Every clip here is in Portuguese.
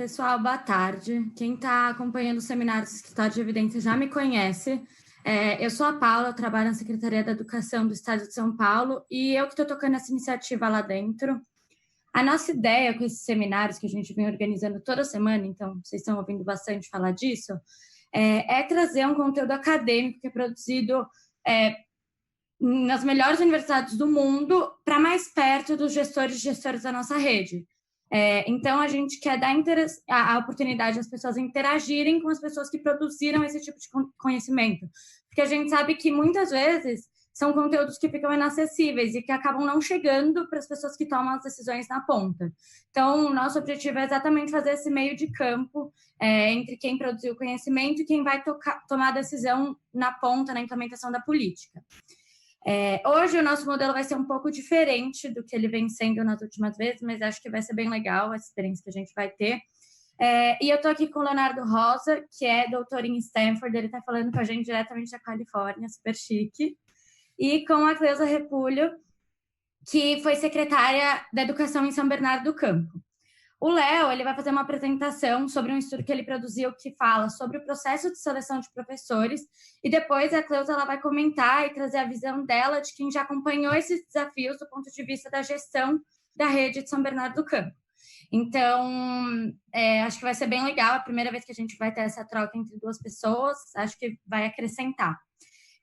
Pessoal, boa tarde. Quem está acompanhando os seminários do Escritório de Evidência já me conhece. Eu sou a Paula, eu trabalho na Secretaria da Educação do Estado de São Paulo e eu que estou tocando essa iniciativa lá dentro. A nossa ideia com esses seminários que a gente vem organizando toda semana, então vocês estão ouvindo bastante falar disso, é trazer um conteúdo acadêmico que é produzido nas melhores universidades do mundo para mais perto dos gestores e gestoras da nossa rede. Então, a gente quer dar a oportunidade às pessoas interagirem com as pessoas que produziram esse tipo de conhecimento. Porque a gente sabe que, muitas vezes, são conteúdos que ficam inacessíveis e que acabam não chegando para as pessoas que tomam as decisões na ponta. Então, o nosso objetivo é exatamente fazer esse meio de campo entre quem produziu o conhecimento e quem vai tomar a decisão na ponta, na implementação da política. Hoje o nosso modelo vai ser um pouco diferente do que ele vem sendo nas últimas vezes, mas acho que vai ser bem legal a experiência que a gente vai ter. E eu estou aqui com o Leonardo Rosa, que é doutor em Stanford, ele está falando com a gente diretamente da Califórnia, super chique. E com a Cleusa Repulho, que foi secretária da Educação em São Bernardo do Campo. O Léo, ele vai fazer uma apresentação sobre um estudo que ele produziu que fala sobre o processo de seleção de professores e depois a Cleusa ela vai comentar e trazer a visão dela de quem já acompanhou esses desafios do ponto de vista da gestão da rede de São Bernardo do Campo. Então, acho que vai ser bem legal, a primeira vez que a gente vai ter essa troca entre duas pessoas, acho que vai acrescentar.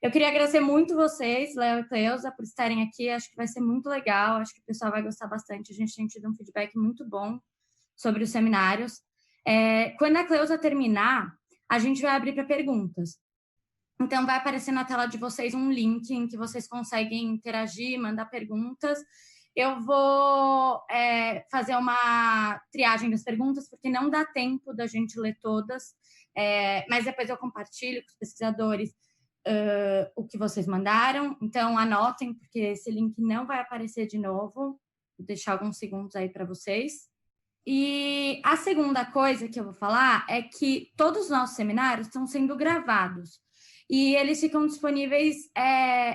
Eu queria agradecer muito vocês, Léo e Cleusa, por estarem aqui, acho que vai ser muito legal, acho que o pessoal vai gostar bastante, a gente tem tido um feedback muito bom sobre os seminários. Quando a Cleusa terminar, a gente vai abrir para perguntas. Então, vai aparecer na tela de vocês um link em que vocês conseguem interagir, mandar perguntas. Eu vou fazer uma triagem das perguntas, porque não dá tempo da gente ler todas, mas depois eu compartilho com os pesquisadores o que vocês mandaram. Então, anotem, porque esse link não vai aparecer de novo. Vou deixar alguns segundos aí para vocês. E a segunda coisa que eu vou falar é que todos os nossos seminários estão sendo gravados e eles ficam disponíveis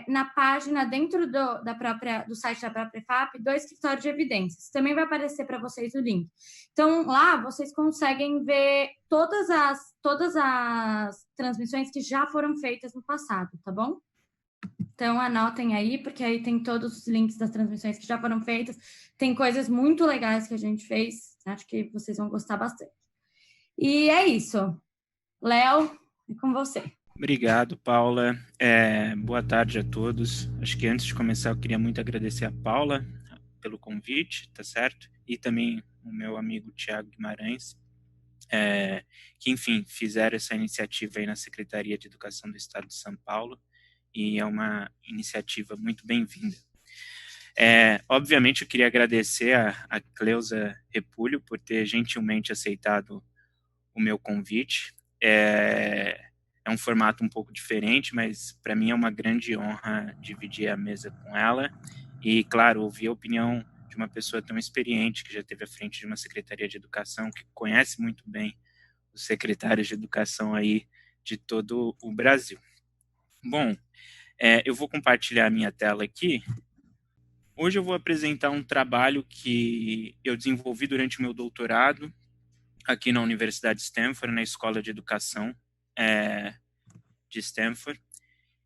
na página dentro do site da própria FAP do Escritório de Evidências. Também vai aparecer para vocês o link. Então, lá vocês conseguem ver todas as transmissões que já foram feitas no passado, tá bom? Então, anotem aí, porque aí tem todos os links das transmissões que já foram feitas. Tem coisas muito legais que a gente fez. Acho que vocês vão gostar bastante. E é isso. Léo, é com você. Obrigado, Paula. Boa tarde a todos. Acho que antes de começar, eu queria muito agradecer a Paula pelo convite, tá certo? E também o meu amigo Tiago Guimarães, que, enfim, fizeram essa iniciativa aí na Secretaria de Educação do Estado de São Paulo. E é uma iniciativa muito bem-vinda. Obviamente, eu queria agradecer a Cleusa Repulho por ter gentilmente aceitado o meu convite. É um formato um pouco diferente, mas para mim é uma grande honra dividir a mesa com ela e, claro, ouvir a opinião de uma pessoa tão experiente que já esteve à frente de uma Secretaria de Educação, que conhece muito bem os secretários de educação aí de todo o Brasil. Bom, eu vou compartilhar a minha tela aqui. Hoje eu vou apresentar um trabalho que eu desenvolvi durante o meu doutorado aqui na Universidade de Stanford, na Escola de Educação de Stanford.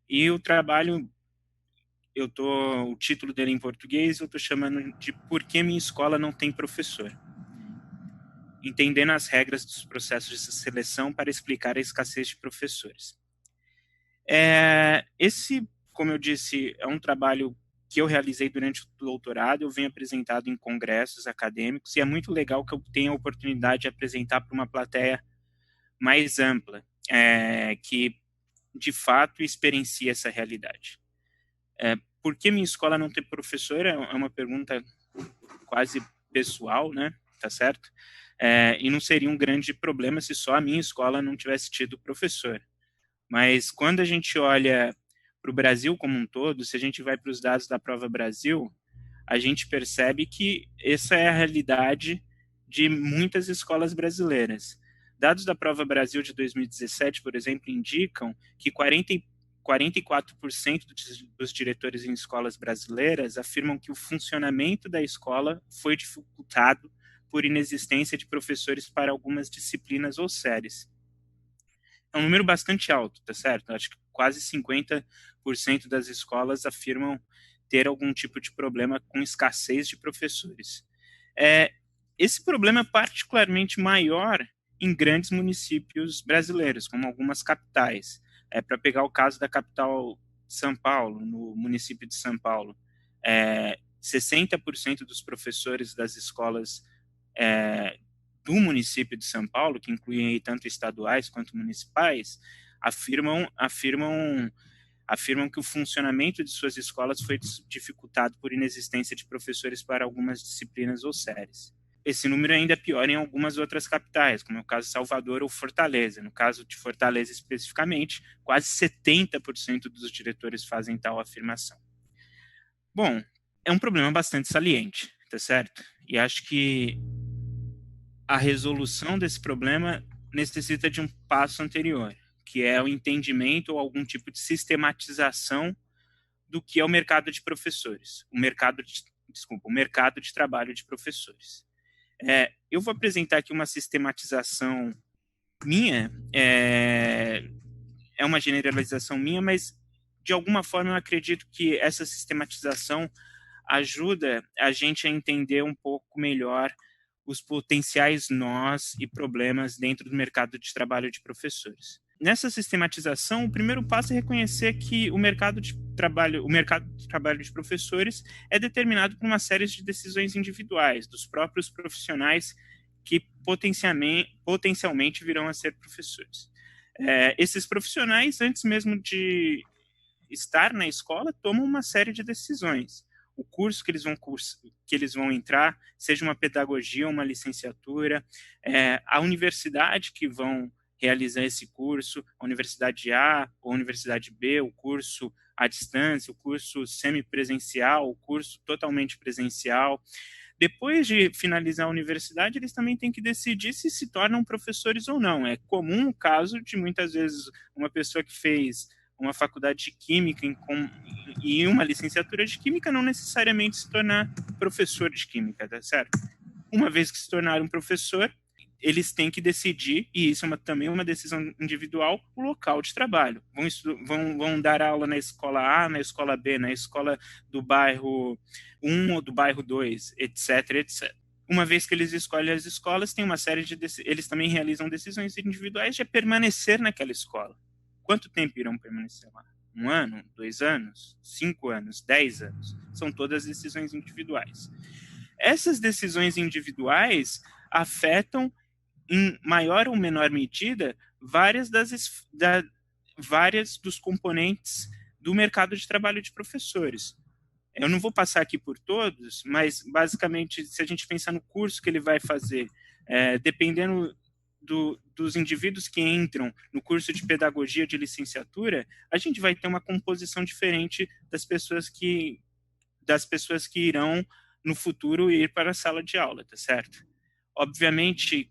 E o trabalho, o título dele em português, eu estou chamando de Por que minha escola não tem professor? Entendendo as regras dos processos de seleção para explicar a escassez de professores. Esse, como eu disse, é um trabalho que eu realizei durante o doutorado, eu venho apresentado em congressos acadêmicos, e é muito legal que eu tenha a oportunidade de apresentar para uma plateia mais ampla, que, de fato, experiencia essa realidade. Por que minha escola não tem professor? É uma pergunta quase pessoal, né? Tá certo? E não seria um grande problema se só a minha escola não tivesse tido professor. Mas quando a gente olha para o Brasil como um todo, se a gente vai para os dados da Prova Brasil, a gente percebe que essa é a realidade de muitas escolas brasileiras. Dados da Prova Brasil de 2017, por exemplo, indicam que 44% dos diretores em escolas brasileiras afirmam que o funcionamento da escola foi dificultado por inexistência de professores para algumas disciplinas ou séries. É um número bastante alto, tá certo? Acho que quase 50% das escolas afirmam ter algum tipo de problema com escassez de professores. Esse problema é particularmente maior em grandes municípios brasileiros, como algumas capitais. Para pegar o caso da capital São Paulo, no município de São Paulo, 60% dos professores das escolas do município de São Paulo, que incluem aí tanto estaduais quanto municipais, afirmam que o funcionamento de suas escolas foi dificultado por inexistência de professores para algumas disciplinas ou séries. Esse número ainda é pior em algumas outras capitais, como é o caso de Salvador ou Fortaleza. No caso de Fortaleza especificamente, quase 70% dos diretores fazem tal afirmação. Bom, é um problema bastante saliente, tá certo? E acho que a resolução desse problema necessita de um passo anterior, que é o entendimento ou algum tipo de sistematização do que é o mercado de professores, o mercado de trabalho de professores. Eu vou apresentar aqui uma sistematização minha, é uma generalização minha, mas de alguma forma eu acredito que essa sistematização ajuda a gente a entender um pouco melhor os potenciais nós e problemas dentro do mercado de trabalho de professores. Nessa sistematização, o primeiro passo é reconhecer que o mercado de trabalho de professores é determinado por uma série de decisões individuais dos próprios profissionais que potencialmente virão a ser professores. Esses profissionais, antes mesmo de estar na escola, tomam uma série de decisões. O curso que eles vão entrar, seja uma pedagogia ou uma licenciatura, a universidade que vão realizar esse curso, a Universidade A ou a Universidade B, o curso à distância, o curso semipresencial, o curso totalmente presencial. Depois de finalizar a universidade, eles também têm que decidir se tornam professores ou não. É comum o caso de, muitas vezes, uma pessoa que fez uma faculdade de Química e uma licenciatura de Química não necessariamente se tornar professor de Química, tá certo? Uma vez que se tornaram professor, eles têm que decidir, e isso é também uma decisão individual, o local de trabalho. Vão dar aula na escola A, na escola B, na escola do bairro 1 ou do bairro 2, etc, etc. Uma vez que eles escolhem as escolas, tem uma série de eles também realizam decisões individuais de permanecer naquela escola. Quanto tempo irão permanecer lá? 1 ano? 2 anos? 5 anos? 10 anos? São todas decisões individuais. Essas decisões individuais afetam, em maior ou menor medida, várias dos componentes do mercado de trabalho de professores. Eu não vou passar aqui por todos, mas, basicamente, se a gente pensar no curso que ele vai fazer, dependendo dos indivíduos que entram no curso de pedagogia de licenciatura, a gente vai ter uma composição diferente das pessoas que irão, no futuro, ir para a sala de aula, tá certo? Obviamente,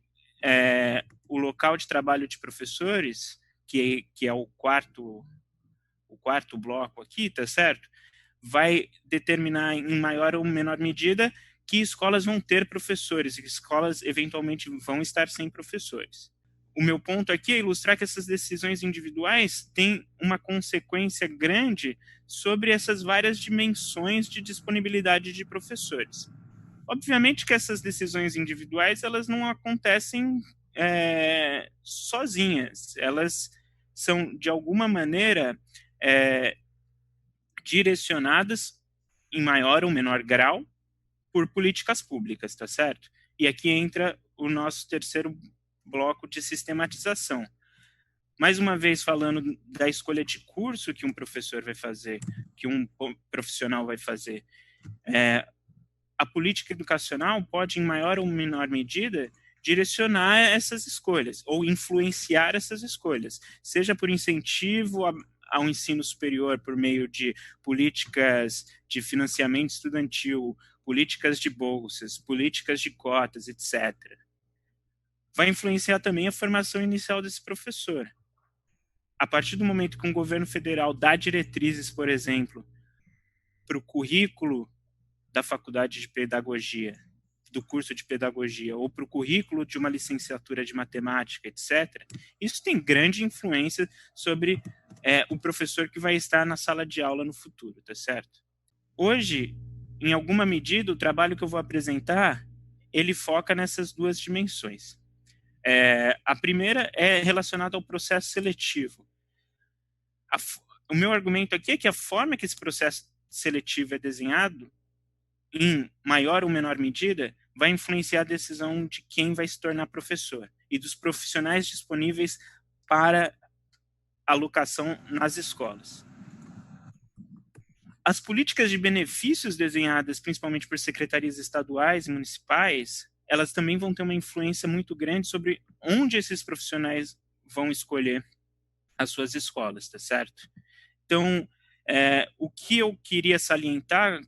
o local de trabalho de professores, que é o quarto bloco aqui, tá certo? Vai determinar, em maior ou menor medida, que escolas vão ter professores e que escolas, eventualmente, vão estar sem professores. O meu ponto aqui é ilustrar que essas decisões individuais têm uma consequência grande sobre essas várias dimensões de disponibilidade de professores. Obviamente que essas decisões individuais, elas não acontecem sozinhas. Elas são, de alguma maneira, direcionadas, em maior ou menor grau, por políticas públicas, tá certo? E aqui entra o nosso terceiro bloco de sistematização. Mais uma vez, falando da escolha de curso que um professor vai fazer, que um profissional vai fazer, a política educacional pode, em maior ou menor medida, direcionar essas escolhas ou influenciar essas escolhas, seja por incentivo ao ensino superior por meio de políticas de financiamento estudantil, políticas de bolsas, políticas de cotas, etc. Vai influenciar também a formação inicial desse professor. A partir do momento que um governo federal dá diretrizes, por exemplo, para o currículo da faculdade de pedagogia, do curso de pedagogia ou para o currículo de uma licenciatura de matemática, etc., isso tem grande influência sobre o professor que vai estar na sala de aula no futuro, tá certo? Hoje, em alguma medida, o trabalho que eu vou apresentar, ele foca nessas duas dimensões. A primeira é relacionada ao processo seletivo. O meu argumento aqui é que a forma que esse processo seletivo é desenhado, em maior ou menor medida, vai influenciar a decisão de quem vai se tornar professor e dos profissionais disponíveis para alocação nas escolas. As políticas de benefícios desenhadas principalmente por secretarias estaduais e municipais, elas também vão ter uma influência muito grande sobre onde esses profissionais vão escolher as suas escolas, tá certo? Então, o que eu queria salientar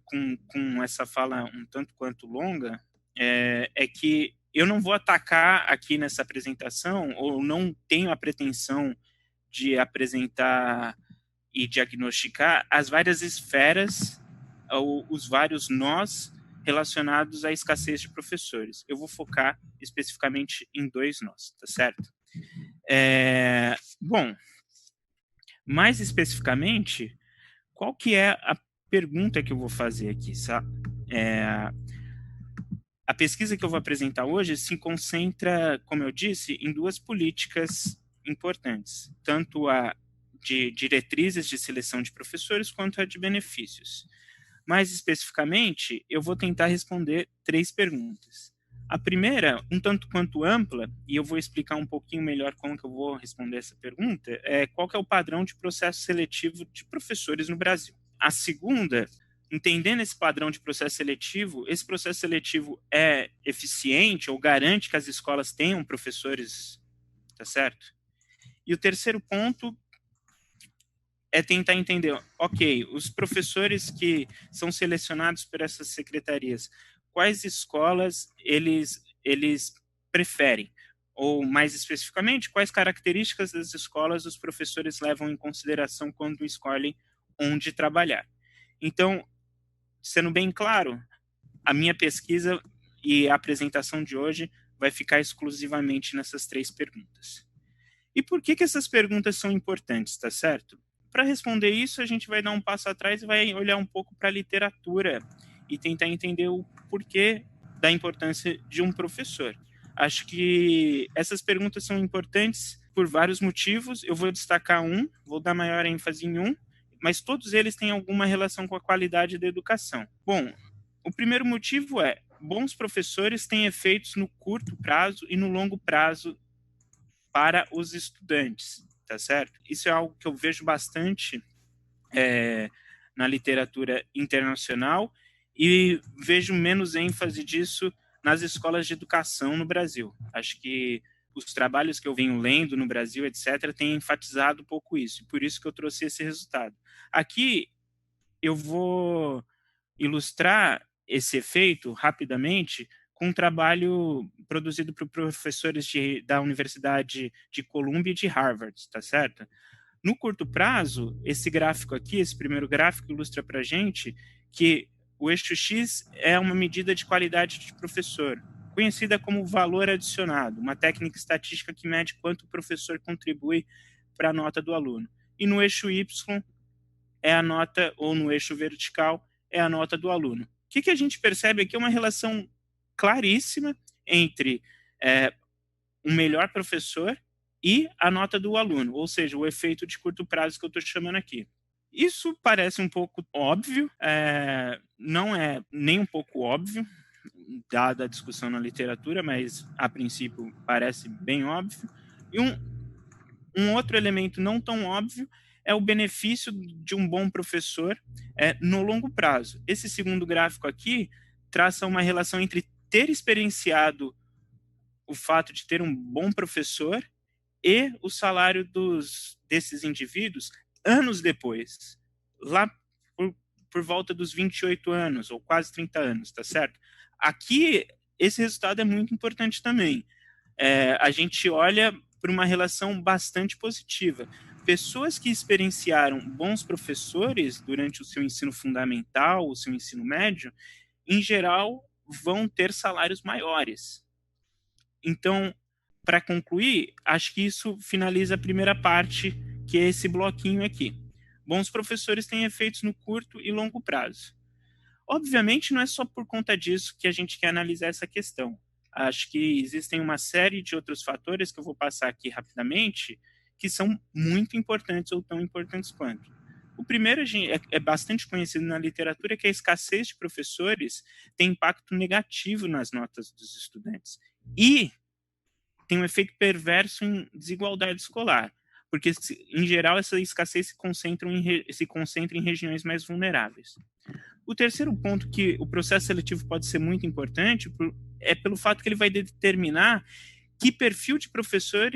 com essa fala um tanto quanto longa é que eu não vou atacar aqui nessa apresentação, ou não tenho a pretensão de apresentar e diagnosticar as várias esferas, ou os vários nós relacionados à escassez de professores. Eu vou focar especificamente em 2 nós, tá certo? Bom, mais especificamente, qual que é a pergunta que eu vou fazer aqui? A pesquisa que eu vou apresentar hoje se concentra, como eu disse, em 2 políticas importantes, tanto a de diretrizes de seleção de professores quanto a de benefícios. Mais especificamente, eu vou tentar responder 3 perguntas. A primeira, um tanto quanto ampla, e eu vou explicar um pouquinho melhor como que eu vou responder essa pergunta, é qual que é o padrão de processo seletivo de professores no Brasil. A segunda, entendendo esse padrão de processo seletivo, esse processo seletivo é eficiente ou garante que as escolas tenham professores, tá certo? E o terceiro ponto é tentar entender, ok, os professores que são selecionados por essas secretarias, quais escolas eles preferem? Ou, mais especificamente, quais características das escolas os professores levam em consideração quando escolhem onde trabalhar? Então, sendo bem claro, a minha pesquisa e a apresentação de hoje vai ficar exclusivamente nessas 3 perguntas. E por que essas perguntas são importantes, tá certo? Para responder isso, a gente vai dar um passo atrás e vai olhar um pouco para a literatura e tentar entender o porquê da importância de um professor. Acho que essas perguntas são importantes por vários motivos. Eu vou destacar vou dar maior ênfase em mas todos eles têm alguma relação com a qualidade da educação. Bom, o primeiro motivo é: bons professores têm efeitos no curto prazo e no longo prazo para os estudantes, tá certo? Isso é algo que eu vejo bastante na literatura internacional e vejo menos ênfase disso nas escolas de educação no Brasil. Acho que os trabalhos que eu venho lendo no Brasil, etc., têm enfatizado um pouco isso, por isso que eu trouxe esse resultado. Aqui eu vou ilustrar esse efeito rapidamente com um trabalho produzido por professores da Universidade de Columbia e de Harvard, tá certo? No curto prazo, esse gráfico aqui, esse primeiro gráfico, ilustra para a gente que o eixo X é uma medida de qualidade de professor, conhecida como valor adicionado, uma técnica estatística que mede quanto o professor contribui para a nota do aluno. E no eixo Y é a nota, ou no eixo vertical, é a nota do aluno. O que a gente percebe aqui é uma relação claríssima entre um melhor professor e a nota do aluno, ou seja, o efeito de curto prazo que eu estou chamando aqui. Isso parece um pouco óbvio, não é nem um pouco óbvio, dada a discussão na literatura, mas a princípio parece bem óbvio. E um outro elemento não tão óbvio é o benefício de um bom professor no longo prazo. Esse segundo gráfico aqui traça uma relação entre ter experienciado o fato de ter um bom professor e o salário desses indivíduos anos depois, lá por volta dos 28 anos, ou quase 30 anos, tá certo? Aqui, esse resultado é muito importante também. A gente olha para uma relação bastante positiva. Pessoas que experienciaram bons professores durante o seu ensino fundamental, o seu ensino médio, em geral, vão ter salários maiores. Então, para concluir, acho que isso finaliza a primeira parte, que é esse bloquinho aqui. Bons professores têm efeitos no curto e longo prazo. Obviamente, não é só por conta disso que a gente quer analisar essa questão. Acho que existem uma série de outros fatores que eu vou passar aqui rapidamente, que são muito importantes ou tão importantes quanto. O primeiro é bastante conhecido na literatura, que a escassez de professores tem impacto negativo nas notas dos estudantes. E tem um efeito perverso em desigualdade escolar, porque, em geral, essa escassez se concentra em regiões mais vulneráveis. O terceiro ponto que o processo seletivo pode ser muito importante é pelo fato que ele vai determinar que perfil de professor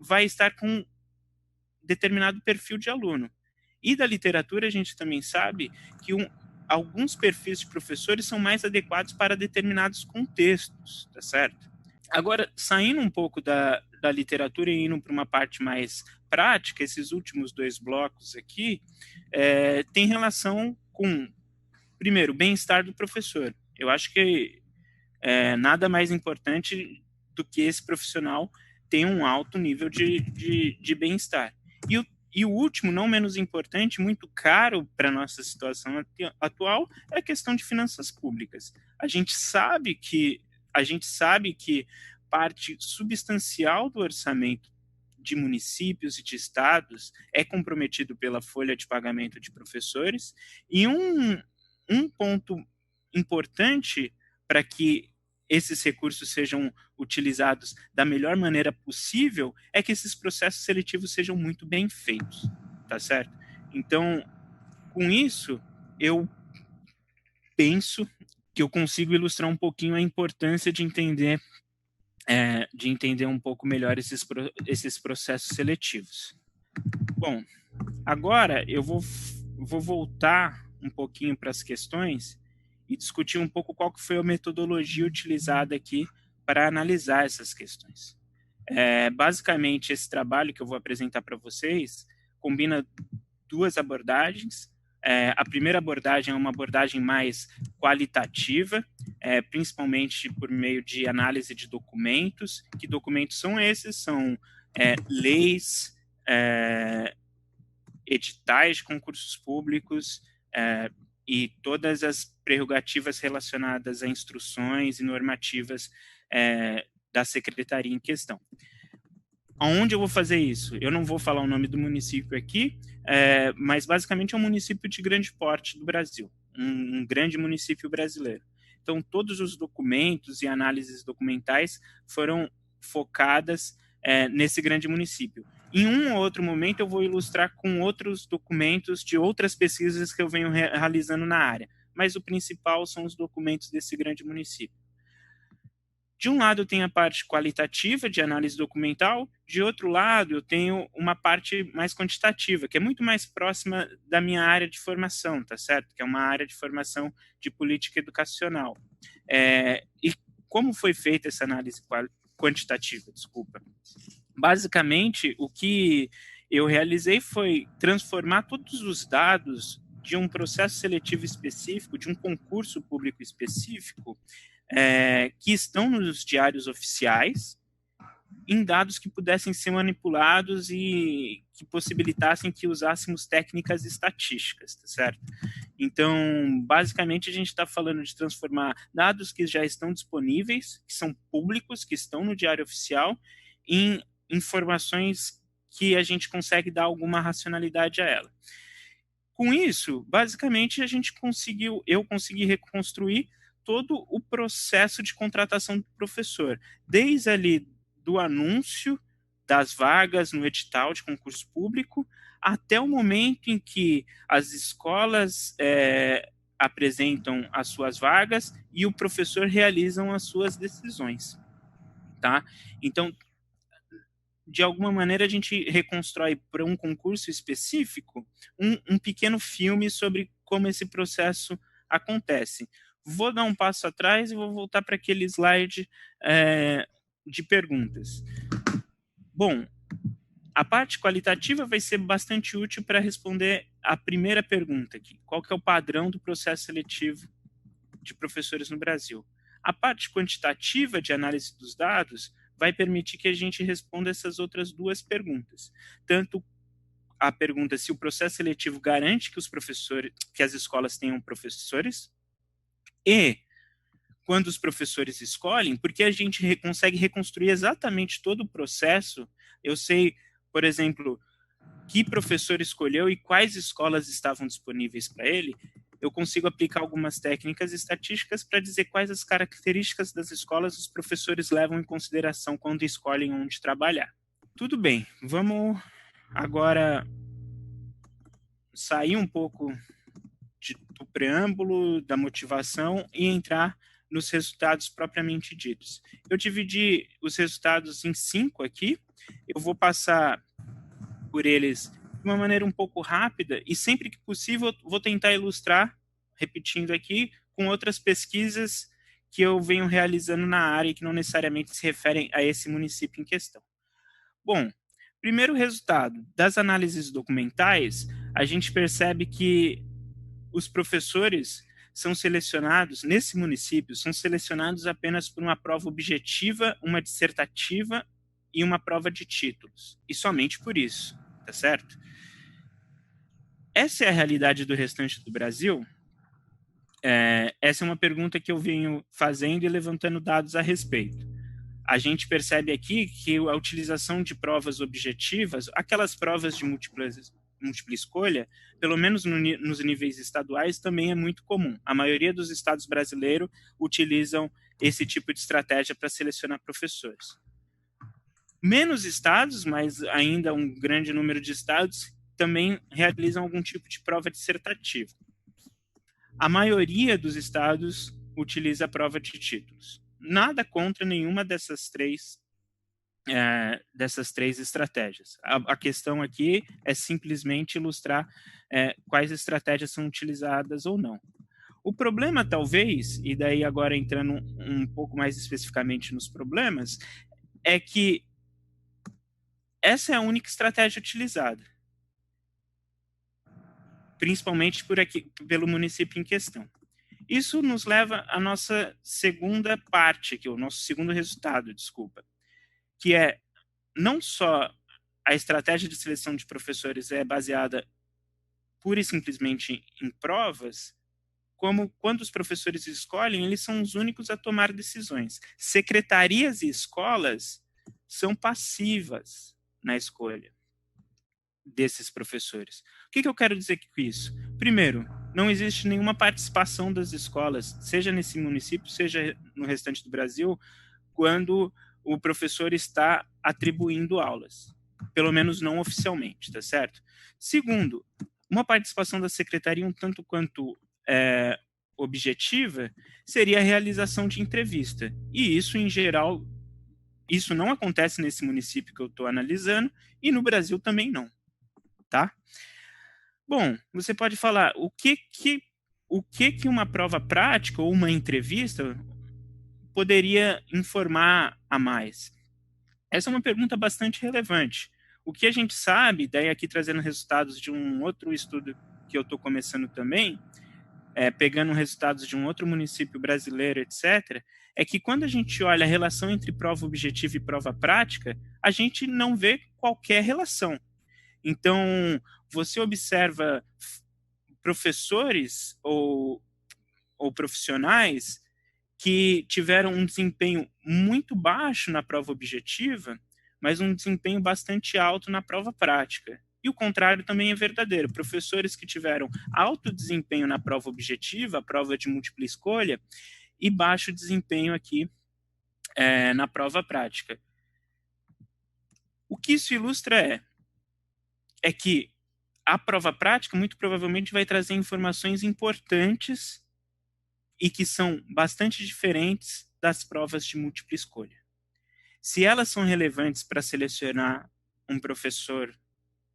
vai estar com determinado perfil de aluno. E da literatura a gente também sabe que alguns perfis de professores são mais adequados para determinados contextos, tá certo? Agora, saindo um pouco da literatura e indo para uma parte mais prática, esses últimos 2 blocos aqui tem relação com, primeiro, o bem-estar do professor. Eu acho que nada mais importante do que esse profissional ter um alto nível de bem-estar. E o último, não menos importante, muito caro para a nossa situação atual, é a questão de finanças públicas. A gente sabe que parte substancial do orçamento de municípios e de estados é comprometido pela folha de pagamento de professores, e um ponto importante para que esses recursos sejam utilizados da melhor maneira possível é que esses processos seletivos sejam muito bem feitos, tá certo? Então, com isso, eu penso que eu consigo ilustrar um pouquinho a importância de entender um pouco melhor esses processos seletivos. Bom, agora eu vou voltar um pouquinho para as questões e discutir um pouco qual que foi a metodologia utilizada aqui para analisar essas questões. Basicamente, esse trabalho que eu vou apresentar para vocês combina 2 abordagens. A primeira abordagem é uma abordagem mais qualitativa, principalmente por meio de análise de documentos. Que documentos são esses? São leis, editais de concursos públicos e todas as prerrogativas relacionadas a instruções e normativas da secretaria em questão. Aonde eu vou fazer isso? Eu não vou falar o nome do município aqui, mas basicamente é um município de grande porte do Brasil, um grande município brasileiro. Então, todos os documentos e análises documentais foram focadas nesse grande município. Em um ou outro momento, eu vou ilustrar com outros documentos de outras pesquisas que eu venho realizando na área, mas o principal são os documentos desse grande município. De um lado, eu tenho a parte qualitativa de análise documental, de outro lado, eu tenho uma parte mais quantitativa, que é muito mais próxima da minha área de formação, tá certo? Que é uma área de formação de política educacional. E como foi feita essa análise quantitativa? Desculpa. Basicamente, o que eu realizei foi transformar todos os dados de um processo seletivo específico, de um concurso público específico, que estão nos diários oficiais, em dados que pudessem ser manipulados e que possibilitassem que usássemos técnicas estatísticas, tá certo? Então, basicamente, a gente está falando de transformar dados que já estão disponíveis, que são públicos, que estão no diário oficial, em informações que a gente consegue dar alguma racionalidade a ela. Com isso, basicamente, eu consegui reconstruir todo o processo de contratação do professor, desde ali do anúncio das vagas no edital de concurso público até o momento em que as escolas apresentam as suas vagas e o professor realizam as suas decisões, tá? Então, de alguma maneira, a gente reconstrói para um concurso específico um pequeno filme sobre como esse processo acontece. Vou dar um passo atrás e vou voltar para aquele slide de perguntas. Bom, a parte qualitativa vai ser bastante útil para responder a primeira pergunta aqui. Qual que é o padrão do processo seletivo de professores no Brasil. A parte quantitativa de análise dos dados vai permitir que a gente responda essas outras duas perguntas. Tanto a pergunta se o processo seletivo garante que as escolas tenham professores, e quando os professores escolhem, porque a gente consegue reconstruir exatamente todo o processo. Eu sei, por exemplo, que professor escolheu e quais escolas estavam disponíveis para ele. Eu consigo aplicar algumas técnicas estatísticas para dizer quais as características das escolas os professores levam em consideração quando escolhem onde trabalhar. Tudo bem, vamos agora sair um pouco do preâmbulo, da motivação e entrar nos resultados propriamente ditos. Eu dividi os resultados em 5 aqui. Eu vou passar por eles de uma maneira um pouco rápida e sempre que possível vou tentar ilustrar, repetindo aqui, com outras pesquisas que eu venho realizando na área e que não necessariamente se referem a esse município em questão. Bom, primeiro resultado, das análises documentais, a gente percebe que os professores são selecionados, nesse município, são selecionados apenas por uma prova objetiva, uma dissertativa e uma prova de títulos. E somente por isso, tá certo? Essa é a realidade do restante do Brasil? Essa é uma pergunta que eu venho fazendo e levantando dados a respeito. A gente percebe aqui que a utilização de provas objetivas, aquelas provas de múltipla escolha, pelo menos nos níveis estaduais, também é muito comum. A maioria dos estados brasileiros utilizam esse tipo de estratégia para selecionar professores. Menos estados, mas ainda um grande número de estados, também realizam algum tipo de prova dissertativa. A maioria dos estados utiliza a prova de títulos. Nada contra nenhuma dessas três estratégias. A questão aqui é simplesmente ilustrar quais estratégias são utilizadas ou não. O problema, talvez, e daí agora entrando um pouco mais especificamente nos problemas, é que essa é a única estratégia utilizada, principalmente pelo município em questão. Isso nos leva à nossa segunda parte, que é o nosso segundo resultado, que é não só a estratégia de seleção de professores é baseada pura e simplesmente em provas, como quando os professores escolhem, eles são os únicos a tomar decisões. Secretarias e escolas são passivas na escolha desses professores. O que eu quero dizer com isso? Primeiro, não existe nenhuma participação das escolas, seja nesse município, seja no restante do Brasil, quando o professor está atribuindo aulas, pelo menos não oficialmente, tá certo? Segundo, uma participação da secretaria um tanto quanto objetiva seria a realização de entrevista, e isso, em geral, isso não acontece nesse município que eu estou analisando, e no Brasil também não, tá? Bom, você pode falar, o que uma prova prática ou uma entrevista poderia informar a mais? Essa é uma pergunta bastante relevante. O que a gente sabe, daí aqui trazendo resultados de um outro estudo que eu estou começando também, pegando resultados de um outro município brasileiro, etc., é que quando a gente olha a relação entre prova objetiva e prova prática, a gente não vê qualquer relação. Então, você observa professores ou profissionais que tiveram um desempenho muito baixo na prova objetiva, mas um desempenho bastante alto na prova prática. E o contrário também é verdadeiro. Professores que tiveram alto desempenho na prova objetiva, a prova de múltipla escolha, e baixo desempenho aqui na prova prática. O que isso ilustra é que a prova prática muito provavelmente vai trazer informações importantes e que são bastante diferentes das provas de múltipla escolha. Se elas são relevantes para selecionar um professor,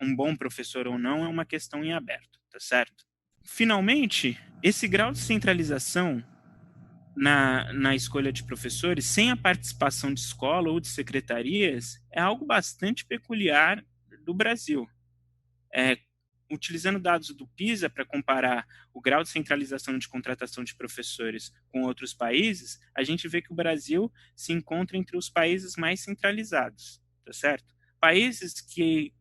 um bom professor ou não, é uma questão em aberto, tá certo? Finalmente, esse grau de centralização na escolha de professores, sem a participação de escola ou de secretarias, é algo bastante peculiar do Brasil. utilizando dados do PISA para comparar o grau de centralização de contratação de professores com outros países, a gente vê que o Brasil se encontra entre os países mais centralizados, tá certo? Países que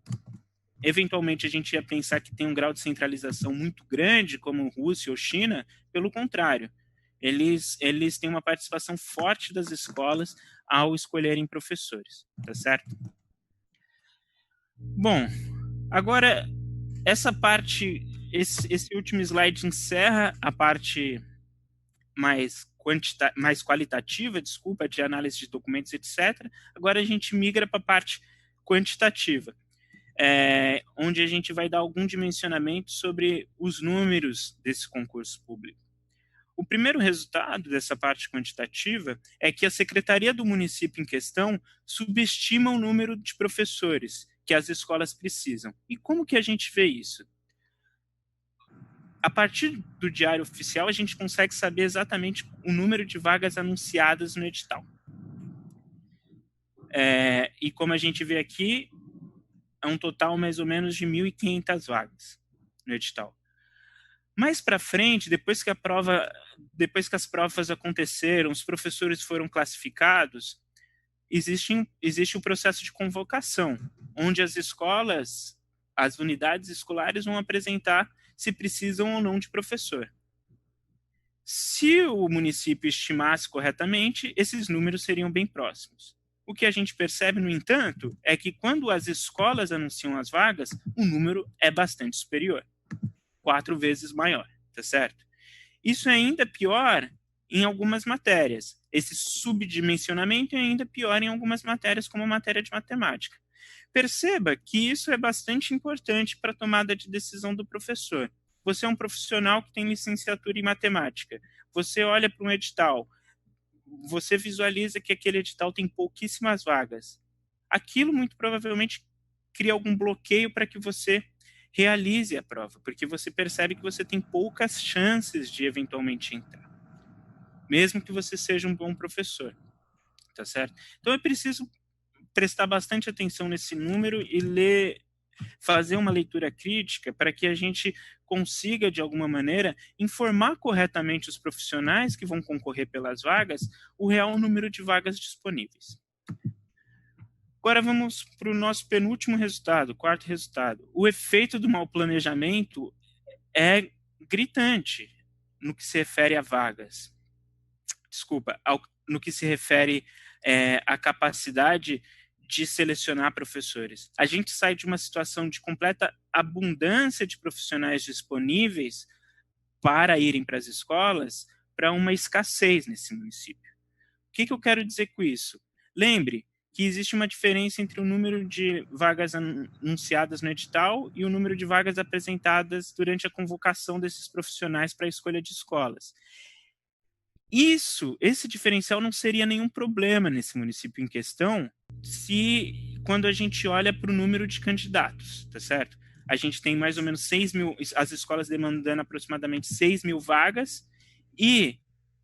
eventualmente a gente ia pensar que tem um grau de centralização muito grande, como Rússia ou China, pelo contrário, eles têm uma participação forte das escolas ao escolherem professores, tá certo? Bom, agora essa parte, esse último slide encerra a parte mais qualitativa, desculpa, de análise de documentos, etc. Agora a gente migra para a parte quantitativa, onde a gente vai dar algum dimensionamento sobre os números desse concurso público. O primeiro resultado dessa parte quantitativa é que a secretaria do município em questão subestima o número de professores que as escolas precisam. E como que a gente vê isso? A partir do diário oficial, a gente consegue saber exatamente o número de vagas anunciadas no edital. E como a gente vê aqui, é um total mais ou menos de 1.500 vagas no edital. Mais para frente, depois que as provas aconteceram, os professores foram classificados, existe o processo de convocação, onde as escolas, as unidades escolares vão apresentar se precisam ou não de professor. Se o município estimasse corretamente, esses números seriam bem próximos. O que a gente percebe, no entanto, é que quando as escolas anunciam as vagas, o número é bastante superior, 4 vezes maior, tá certo? Isso é ainda pior em algumas matérias. Esse subdimensionamento é ainda pior em algumas matérias, como a matéria de matemática. Perceba que isso é bastante importante para a tomada de decisão do professor. Você é um profissional que tem licenciatura em matemática. Você olha para um edital, você visualiza que aquele edital tem pouquíssimas vagas. Aquilo muito provavelmente cria algum bloqueio para que você realize a prova, porque você percebe que você tem poucas chances de eventualmente entrar, mesmo que você seja um bom professor, tá certo? Então é preciso prestar bastante atenção nesse número e fazer uma leitura crítica para que a gente consiga, de alguma maneira, informar corretamente os profissionais que vão concorrer pelas vagas o real número de vagas disponíveis. Agora vamos para o nosso penúltimo resultado, quarto resultado. O efeito do mau planejamento é gritante no que se refere a vagas. Desculpa, no que se refere à capacidade de selecionar professores. A gente sai de uma situação de completa abundância de profissionais disponíveis para irem para as escolas para uma escassez nesse município. O que eu quero dizer com isso? Lembre que existe uma diferença entre o número de vagas anunciadas no edital e o número de vagas apresentadas durante a convocação desses profissionais para a escolha de escolas. Esse diferencial não seria nenhum problema nesse município em questão quando a gente olha para o número de candidatos, tá certo? A gente tem mais ou menos 6 mil, as escolas demandando aproximadamente 6 mil vagas e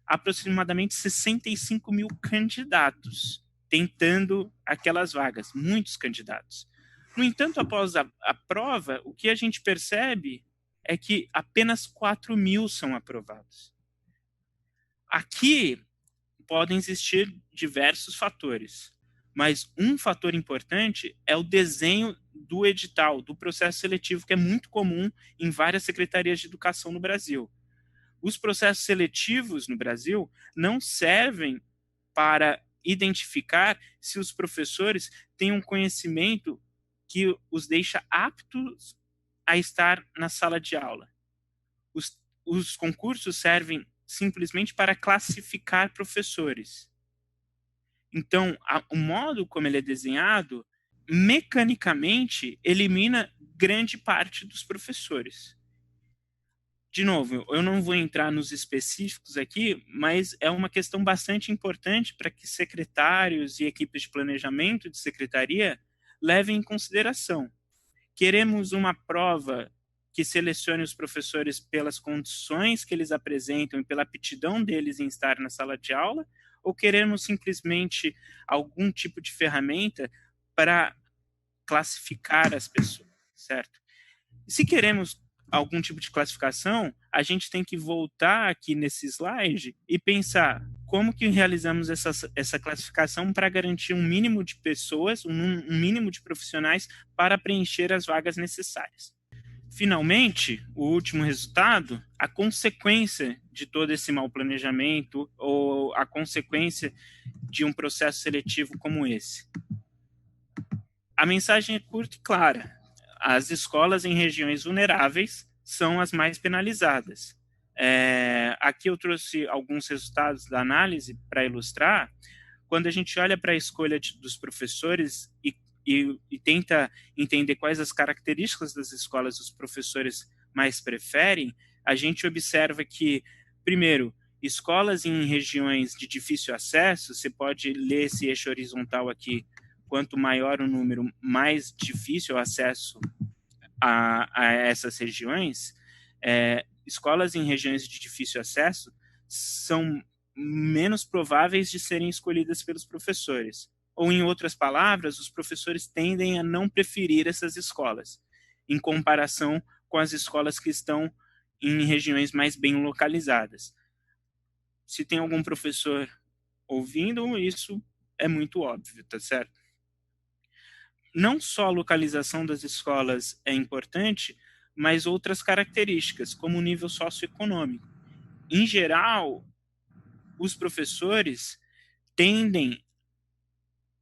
aproximadamente 65 mil candidatos tentando aquelas vagas, muitos candidatos. No entanto, após a prova, o que a gente percebe é que apenas 4 mil são aprovados. Aqui podem existir diversos fatores, mas um fator importante é o desenho do edital, do processo seletivo, que é muito comum em várias secretarias de educação no Brasil. Os processos seletivos no Brasil não servem para identificar se os professores têm um conhecimento que os deixa aptos a estar na sala de aula. Os concursos servem simplesmente para classificar professores. Então, o modo como ele é desenhado, mecanicamente, elimina grande parte dos professores. De novo, eu não vou entrar nos específicos aqui, mas é uma questão bastante importante para que secretários e equipes de planejamento de secretaria levem em consideração. Queremos uma prova que selecione os professores pelas condições que eles apresentam e pela aptidão deles em estar na sala de aula, ou queremos simplesmente algum tipo de ferramenta para classificar as pessoas, certo? Se queremos algum tipo de classificação, a gente tem que voltar aqui nesse slide e pensar como que realizamos essa classificação para garantir um mínimo de pessoas, um mínimo de profissionais para preencher as vagas necessárias. Finalmente, o último resultado, a consequência de todo esse mau planejamento ou a consequência de um processo seletivo como esse. A mensagem é curta e clara. As escolas em regiões vulneráveis são as mais penalizadas. Aqui eu trouxe alguns resultados da análise para ilustrar. Quando a gente olha para a escolha dos professores e tenta entender quais as características das escolas os professores mais preferem, a gente observa que, primeiro, escolas em regiões de difícil acesso, você pode ler esse eixo horizontal aqui, quanto maior o número, mais difícil o acesso a essas regiões. Escolas em regiões de difícil acesso são menos prováveis de serem escolhidas pelos professores. Ou, em outras palavras, os professores tendem a não preferir essas escolas, em comparação com as escolas que estão em regiões mais bem localizadas. Se tem algum professor ouvindo, isso é muito óbvio, tá certo? Não só a localização das escolas é importante, mas outras características, como o nível socioeconômico. Em geral, os professores tendem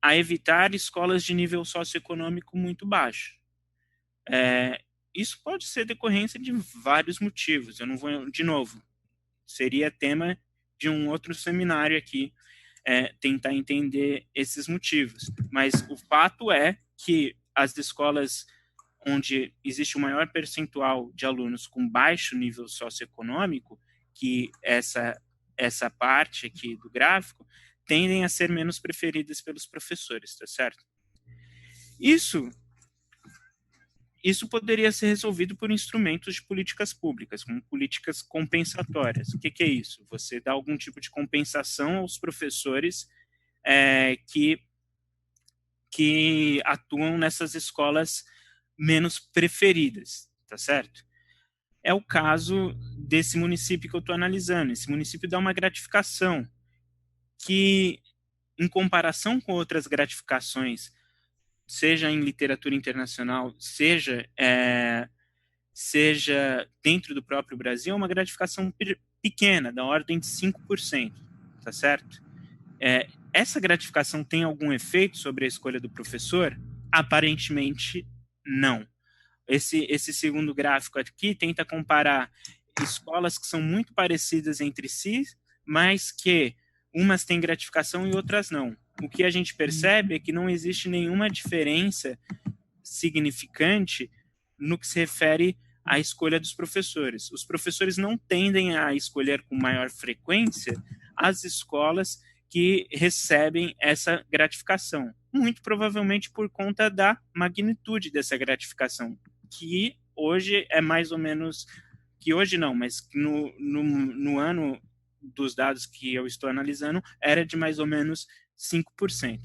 a evitar escolas de nível socioeconômico muito baixo. Isso pode ser decorrência de vários motivos. Eu não vou, de novo, seria tema de um outro seminário aqui, tentar entender esses motivos. Mas o fato é que as escolas onde existe o maior percentual de alunos com baixo nível socioeconômico, que essa parte aqui do gráfico, tendem a ser menos preferidas pelos professores, tá certo? Isso poderia ser resolvido por instrumentos de políticas públicas, como políticas compensatórias. O que é isso? Você dá algum tipo de compensação aos professores que atuam nessas escolas menos preferidas, tá certo? É o caso desse município que eu estou analisando. Esse município dá uma gratificação que, em comparação com outras gratificações, seja em literatura internacional, seja dentro do próprio Brasil, é uma gratificação pequena, da ordem de 5%, tá certo? Essa gratificação tem algum efeito sobre a escolha do professor? Aparentemente, não. Esse segundo gráfico aqui tenta comparar escolas que são muito parecidas entre si, mas que umas têm gratificação e outras não. O que a gente percebe é que não existe nenhuma diferença significante no que se refere à escolha dos professores. Os professores não tendem a escolher com maior frequência as escolas que recebem essa gratificação, muito provavelmente por conta da magnitude dessa gratificação, que hoje é mais ou menos, que hoje não, mas no ano dos dados que eu estou analisando, era de mais ou menos 5%.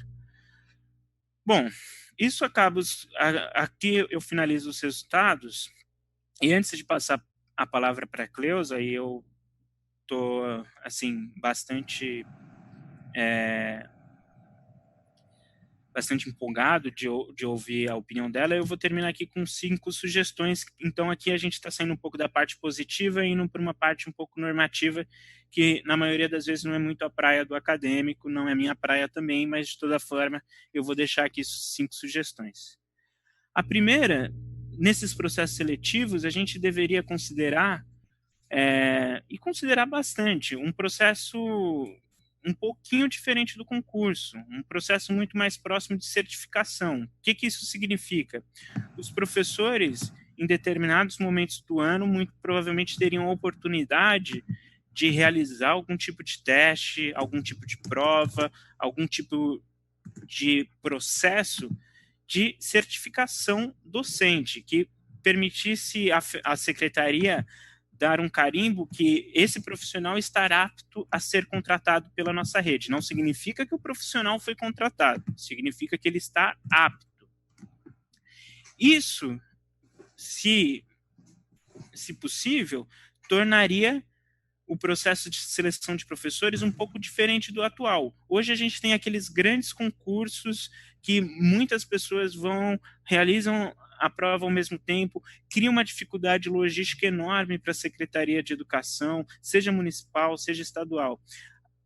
Bom, isso acaba, aqui eu finalizo os resultados, e antes de passar a palavra para a Cleusa, e eu estou, assim, bastante empolgado de ouvir a opinião dela. Eu vou terminar aqui com 5 sugestões. Então, aqui a gente está saindo um pouco da parte positiva e indo para uma parte um pouco normativa, que na maioria das vezes não é muito a praia do acadêmico, não é minha praia também, mas de toda forma eu vou deixar aqui 5 sugestões. A primeira, nesses processos seletivos, a gente deveria considerar, e considerar bastante, um processo um pouquinho diferente do concurso, um processo muito mais próximo de certificação. O que isso significa? Os professores, em determinados momentos do ano, muito provavelmente teriam a oportunidade de realizar algum tipo de teste, algum tipo de prova, algum tipo de processo de certificação docente, que permitisse a secretaria dar um carimbo que esse profissional estará apto a ser contratado pela nossa rede. Não significa que o profissional foi contratado, significa que ele está apto. Isso se possível, tornaria o processo de seleção de professores um pouco diferente do atual. Hoje a gente tem aqueles grandes concursos que muitas pessoas realizam a prova ao mesmo tempo, cria uma dificuldade logística enorme para a Secretaria de Educação, seja municipal, seja estadual.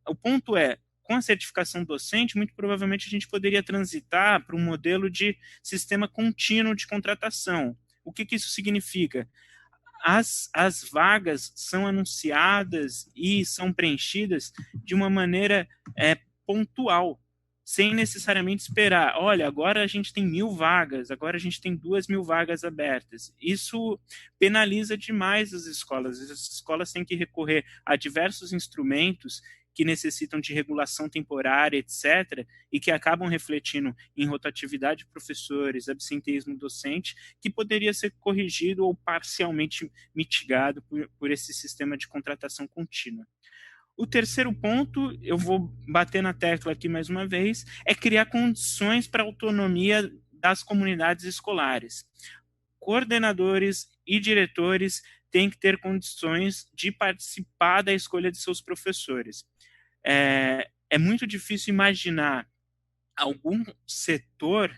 O ponto é, com a certificação docente, muito provavelmente a gente poderia transitar para um modelo de sistema contínuo de contratação. O que isso significa? As vagas são anunciadas e são preenchidas de uma maneira pontual, sem necessariamente esperar. Olha, agora a gente tem 1.000 vagas, agora a gente tem 2.000 vagas abertas. Isso penaliza demais as escolas. As escolas têm que recorrer a diversos instrumentos que necessitam de regulação temporária, etc., e que acabam refletindo em rotatividade de professores, absenteísmo docente, que poderia ser corrigido ou parcialmente mitigado por esse sistema de contratação contínua. O terceiro ponto, eu vou bater na tecla aqui mais uma vez, é criar condições para a autonomia das comunidades escolares. Coordenadores e diretores têm que ter condições de participar da escolha de seus professores. É muito difícil imaginar algum setor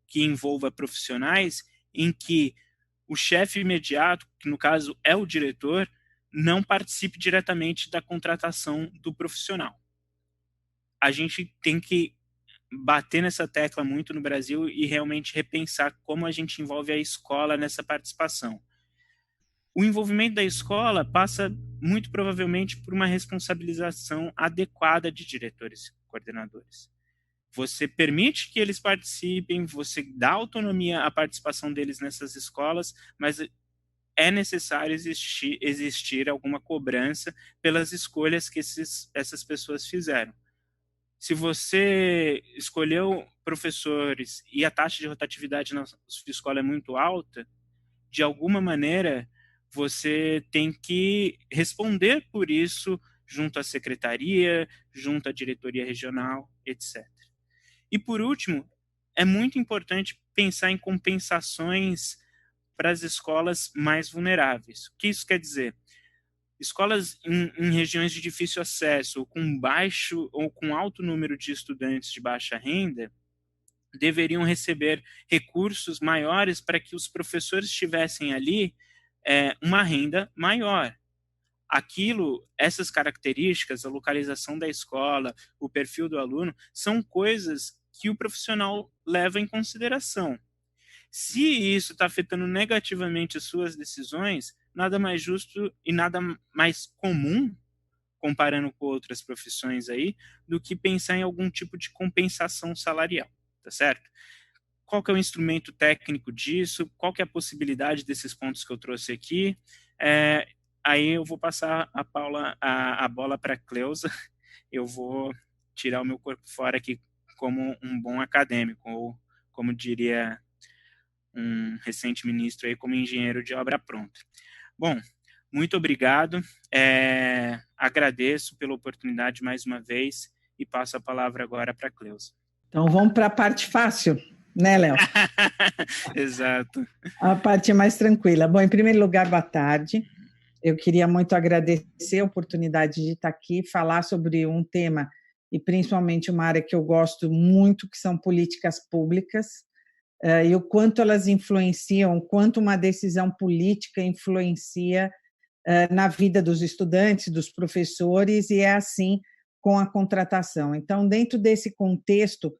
que envolva profissionais em que o chefe imediato, que no caso é o diretor, não participe diretamente da contratação do profissional. A gente tem que bater nessa tecla muito no Brasil e realmente repensar como a gente envolve a escola nessa participação. O envolvimento da escola passa muito provavelmente por uma responsabilização adequada de diretores e coordenadores. Você permite que eles participem, você dá autonomia à participação deles nessas escolas, mas é necessário existir alguma cobrança pelas escolhas que essas pessoas fizeram. Se você escolheu professores e a taxa de rotatividade na sua escola é muito alta, de alguma maneira você tem que responder por isso junto à secretaria, junto à diretoria regional, etc. E, por último, é muito importante pensar em compensações para as escolas mais vulneráveis. O que isso quer dizer? Escolas em regiões de difícil acesso, ou com baixo ou com alto número de estudantes de baixa renda, deveriam receber recursos maiores para que os professores tivessem ali uma renda maior. Essas características, a localização da escola, o perfil do aluno, são coisas que o profissional leva em consideração. Se isso está afetando negativamente as suas decisões, nada mais justo e nada mais comum, comparando com outras profissões aí, do que pensar em algum tipo de compensação salarial, tá certo? Qual que é o instrumento técnico disso? Qual que é a possibilidade desses pontos que eu trouxe aqui? Aí eu vou passar a bola para a Cleusa. Eu vou tirar o meu corpo fora aqui como um bom acadêmico, ou como diria um recente ministro aí, como engenheiro de obra pronta. Bom, muito obrigado. Agradeço pela oportunidade mais uma vez e passo a palavra agora para a Cleusa. Então vamos para a parte fácil, né, Léo? Exato. A parte mais tranquila. Bom, em primeiro lugar, boa tarde. Eu queria muito agradecer a oportunidade de estar aqui, falar sobre um tema e principalmente uma área que eu gosto muito, que são políticas públicas, e o quanto elas influenciam, o quanto uma decisão política influencia na vida dos estudantes, dos professores, e é assim com a contratação. Então, dentro desse contexto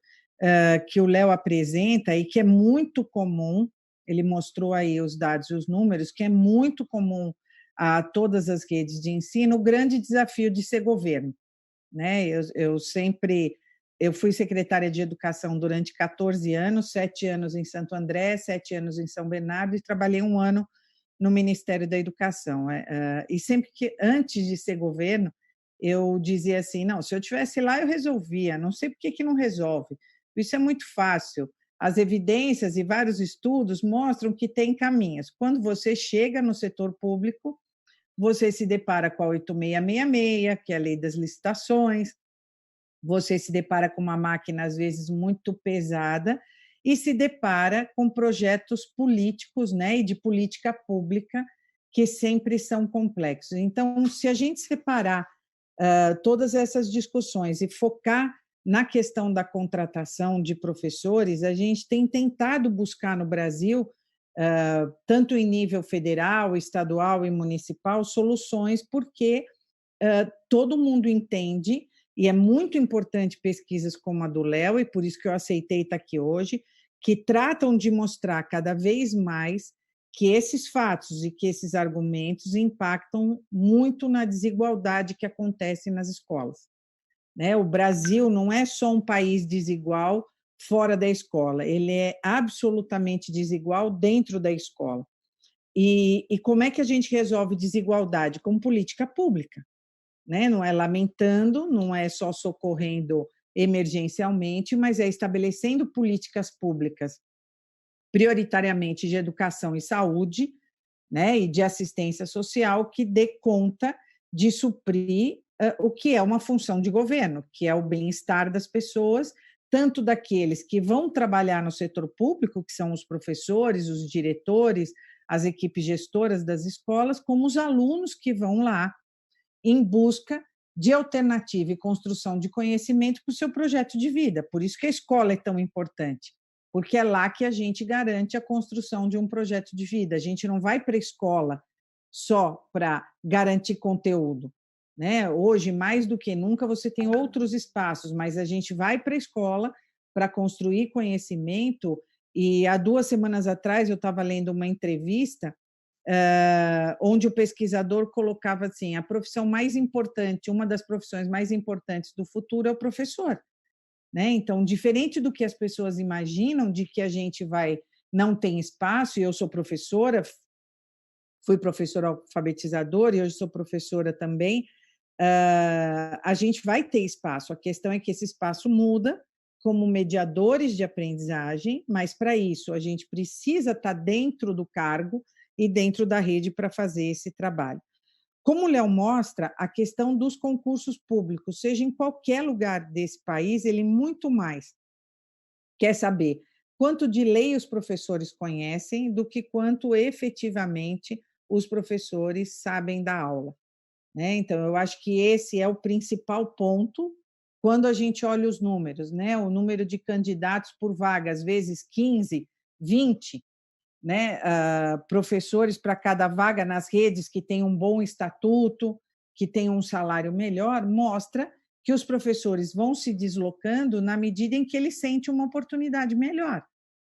que o Léo apresenta, e que é muito comum, ele mostrou aí os dados e os números, que é muito comum a todas as redes de ensino, o grande desafio de ser governo, né? Eu fui secretária de Educação durante 14 anos, 7 anos em Santo André, 7 anos em São Bernardo, e trabalhei 1 ano no Ministério da Educação. E sempre que, antes de ser governo, eu dizia assim, não, se eu estivesse lá, eu resolvia, não sei por que não resolve. Isso é muito fácil. As evidências e vários estudos mostram que tem caminhos. Quando você chega no setor público, você se depara com a 8666, que é a lei das licitações, você se depara com uma máquina, às vezes, muito pesada, e se depara com projetos políticos, né, e de política pública que sempre são complexos. Então, se a gente separar todas essas discussões e focar na questão da contratação de professores, a gente tem tentado buscar no Brasil, tanto em nível federal, estadual e municipal, soluções, porque todo mundo entende, e é muito importante pesquisas como a do Léo, e por isso que eu aceitei estar aqui hoje, que tratam de mostrar cada vez mais que esses fatos e que esses argumentos impactam muito na desigualdade que acontece nas escolas. Né? O Brasil não é só um país desigual fora da escola, ele é absolutamente desigual dentro da escola. E como é que a gente resolve desigualdade? Com política pública. Né? Não é lamentando, não é só socorrendo emergencialmente, mas é estabelecendo políticas públicas, prioritariamente de educação e saúde, né? E de assistência social, que dê conta de suprir o que é uma função de governo, que é o bem-estar das pessoas, tanto daqueles que vão trabalhar no setor público, que são os professores, os diretores, as equipes gestoras das escolas, como os alunos que vão lá em busca de alternativa e construção de conhecimento para o seu projeto de vida. Por isso que a escola é tão importante, porque é lá que a gente garante a construção de um projeto de vida. A gente não vai para a escola só para garantir conteúdo. Né? Hoje, mais do que nunca, você tem outros espaços, mas a gente vai para a escola para construir conhecimento. E há 2 semanas atrás eu estava lendo uma entrevista onde o pesquisador colocava assim, a profissão mais importante, uma das profissões mais importantes do futuro é o professor. Né? Então, diferente do que as pessoas imaginam, de que a gente não tem espaço, e eu sou professora, fui professora alfabetizadora e hoje sou professora também, a gente vai ter espaço. A questão é que esse espaço muda como mediadores de aprendizagem, mas para isso a gente precisa estar dentro do cargo e dentro da rede para fazer esse trabalho. Como o Léo mostra, a questão dos concursos públicos, seja em qualquer lugar desse país, ele muito mais quer saber quanto de lei os professores conhecem do que quanto efetivamente os professores sabem da aula. Né? Então, eu acho que esse é o principal ponto quando a gente olha os números, né? O número de candidatos por vaga, às vezes 15, 20, né? Professores para cada vaga nas redes que tem um bom estatuto, que tem um salário melhor, mostra que os professores vão se deslocando na medida em que eles sentem uma oportunidade melhor.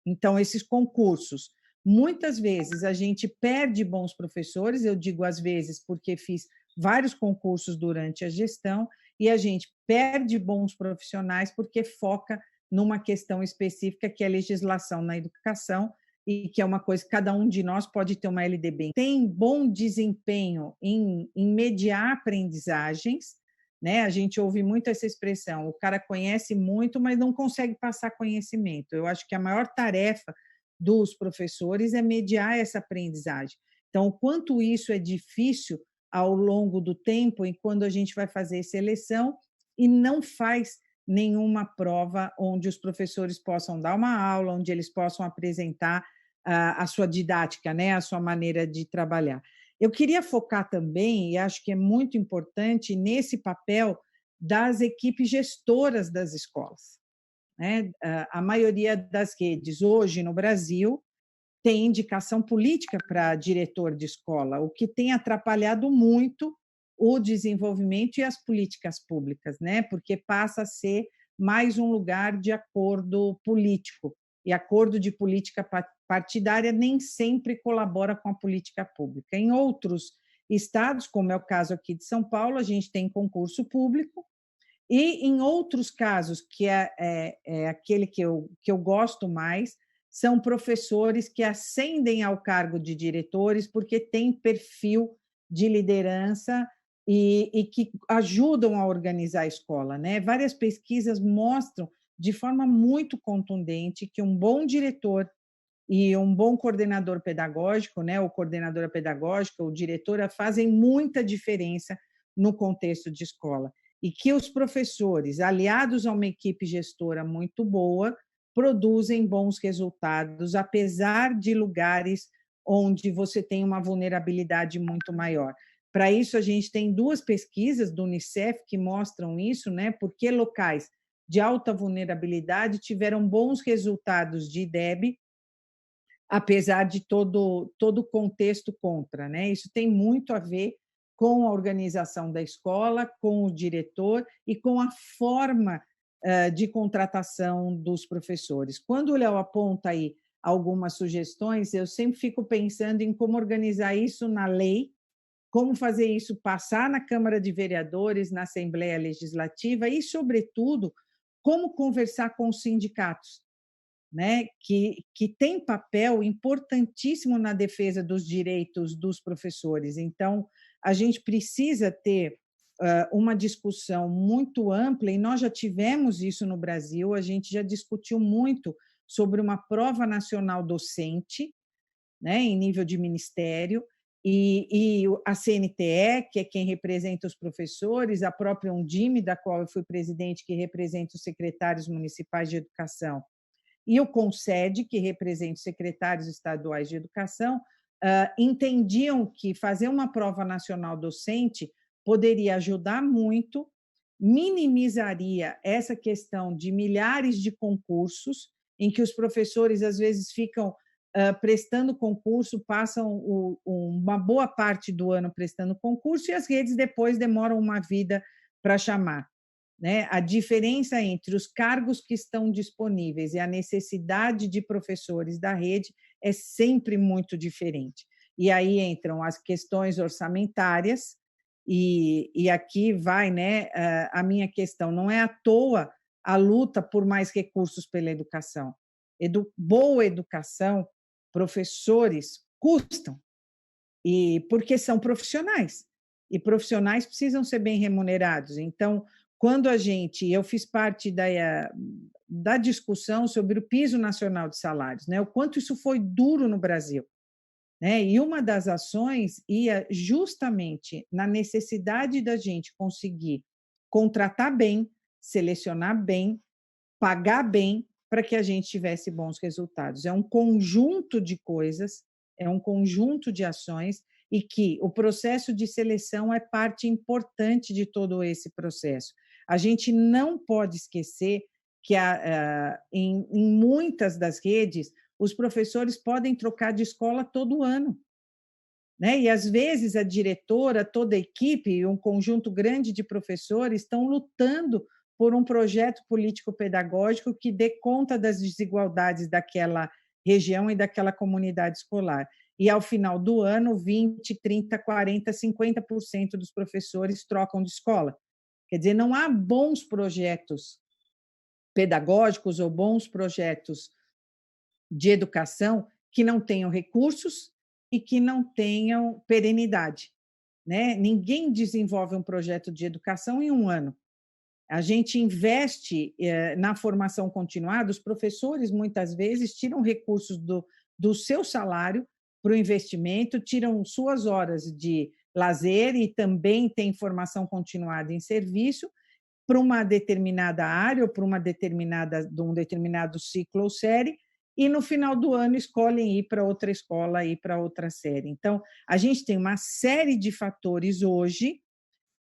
Então, esses concursos, muitas vezes a gente perde bons professores, eu digo às vezes porque fiz vários concursos durante a gestão, e a gente perde bons profissionais porque foca numa questão específica, que é a legislação na educação, e que é uma coisa que cada um de nós pode ter uma LDB. Tem bom desempenho em mediar aprendizagens, né? A gente ouve muito essa expressão, o cara conhece muito, mas não consegue passar conhecimento. Eu acho que a maior tarefa dos professores é mediar essa aprendizagem. Então, o quanto isso é difícil ao longo do tempo, e quando a gente vai fazer seleção e não faz nenhuma prova onde os professores possam dar uma aula, onde eles possam apresentar a sua didática, né, a sua maneira de trabalhar. Eu queria focar também, e acho que é muito importante, nesse papel das equipes gestoras das escolas. Né? A maioria das redes hoje no Brasil tem indicação política para diretor de escola, o que tem atrapalhado muito o desenvolvimento e as políticas públicas, né? Porque passa a ser mais um lugar de acordo político, e acordo de política partidária nem sempre colabora com a política pública. Em outros estados, como é o caso aqui de São Paulo, a gente tem concurso público, e em outros casos, que é aquele que eu gosto mais, são professores que ascendem ao cargo de diretores porque têm perfil de liderança e que ajudam a organizar a escola. Né? Várias pesquisas mostram de forma muito contundente que um bom diretor e um bom coordenador pedagógico, né, ou coordenadora pedagógica, ou diretora, fazem muita diferença no contexto de escola. E que os professores, aliados a uma equipe gestora muito boa, produzem bons resultados, apesar de lugares onde você tem uma vulnerabilidade muito maior. Para isso, a gente tem 2 pesquisas do Unicef que mostram isso, né? Porque locais de alta vulnerabilidade tiveram bons resultados de IDEB, apesar de todo o contexto contra, né? Isso tem muito a ver com a organização da escola, com o diretor e com a forma de contratação dos professores. Quando o Léo aponta aí algumas sugestões, eu sempre fico pensando em como organizar isso na lei, como fazer isso passar na Câmara de Vereadores, na Assembleia Legislativa e, sobretudo, como conversar com os sindicatos, né, que tem papel importantíssimo na defesa dos direitos dos professores. Então, a gente precisa ter uma discussão muito ampla, e nós já tivemos isso no Brasil, a gente já discutiu muito sobre uma prova nacional docente, né, em nível de ministério, e a CNTE, que é quem representa os professores, a própria Undime, da qual eu fui presidente, que representa os secretários municipais de educação, e o CONSED, que representa os secretários estaduais de educação, entendiam que fazer uma prova nacional docente poderia ajudar muito, minimizaria essa questão de milhares de concursos, em que os professores, às vezes, ficam prestando concurso, passam uma boa parte do ano prestando concurso, e as redes depois demoram uma vida para chamar. Né? A diferença entre os cargos que estão disponíveis e a necessidade de professores da rede é sempre muito diferente. E aí entram as questões orçamentárias, e aqui vai, né, a minha questão. Não é à toa a luta por mais recursos pela educação. Boa educação, professores custam, e porque são profissionais, e profissionais precisam ser bem remunerados. Então, quando eu fiz parte da discussão sobre o piso nacional de salários, né? O quanto isso foi duro no Brasil, né? E uma das ações ia justamente na necessidade da gente conseguir contratar bem, selecionar bem, pagar bem, para que a gente tivesse bons resultados. É um conjunto de coisas, é um conjunto de ações, e que o processo de seleção é parte importante de todo esse processo. A gente não pode esquecer que em muitas das redes, os professores podem trocar de escola todo ano, né? E, às vezes, a diretora, toda a equipe e um conjunto grande de professores estão lutando por um projeto político-pedagógico que dê conta das desigualdades daquela região e daquela comunidade escolar. E, ao final do ano, 20%, 30%, 40%, 50% dos professores trocam de escola. Quer dizer, não há bons projetos pedagógicos ou bons projetos de educação que não tenham recursos e que não tenham perenidade, né? Ninguém desenvolve um projeto de educação em um ano. A gente investe na formação continuada, os professores, muitas vezes, tiram recursos do seu salário para o investimento, tiram suas horas de lazer e também têm formação continuada em serviço para uma determinada área ou para um determinado ciclo ou série, e no final do ano escolhem ir para outra escola, ir para outra série. Então, a gente tem uma série de fatores hoje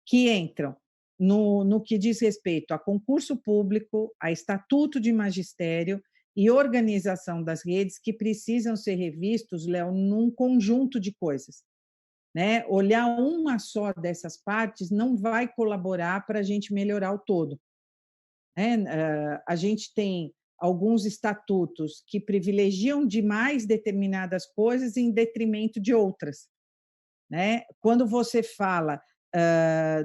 que entram no que diz respeito a concurso público, a estatuto de magistério e organização das redes, que precisam ser revistos, Léo, num conjunto de coisas, né? Olhar uma só dessas partes não vai colaborar para a gente melhorar o todo, né? A gente tem alguns estatutos que privilegiam demais determinadas coisas em detrimento de outras, né? Quando você fala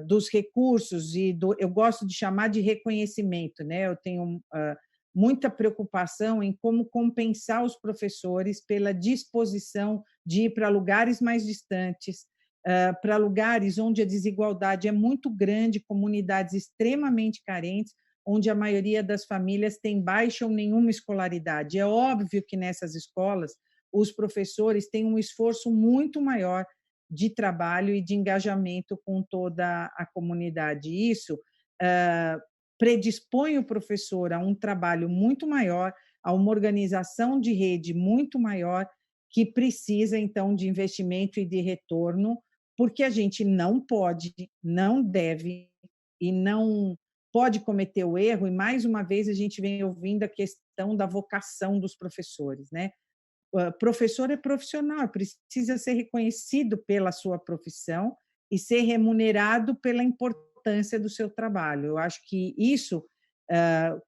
dos recursos eu gosto de chamar de reconhecimento, né? Eu tenho muita preocupação em como compensar os professores pela disposição de ir para lugares mais distantes, para lugares onde a desigualdade é muito grande, comunidades extremamente carentes, onde a maioria das famílias tem baixa ou nenhuma escolaridade. É óbvio que nessas escolas os professores têm um esforço muito maior de trabalho e de engajamento com toda a comunidade. Isso predispõe o professor a um trabalho muito maior, a uma organização de rede muito maior que precisa, então, de investimento e de retorno, porque a gente não pode, não deve e não pode cometer o erro, e mais uma vez a gente vem ouvindo a questão da vocação dos professores, né? O professor é profissional, precisa ser reconhecido pela sua profissão e ser remunerado pela importância do seu trabalho. Eu acho que isso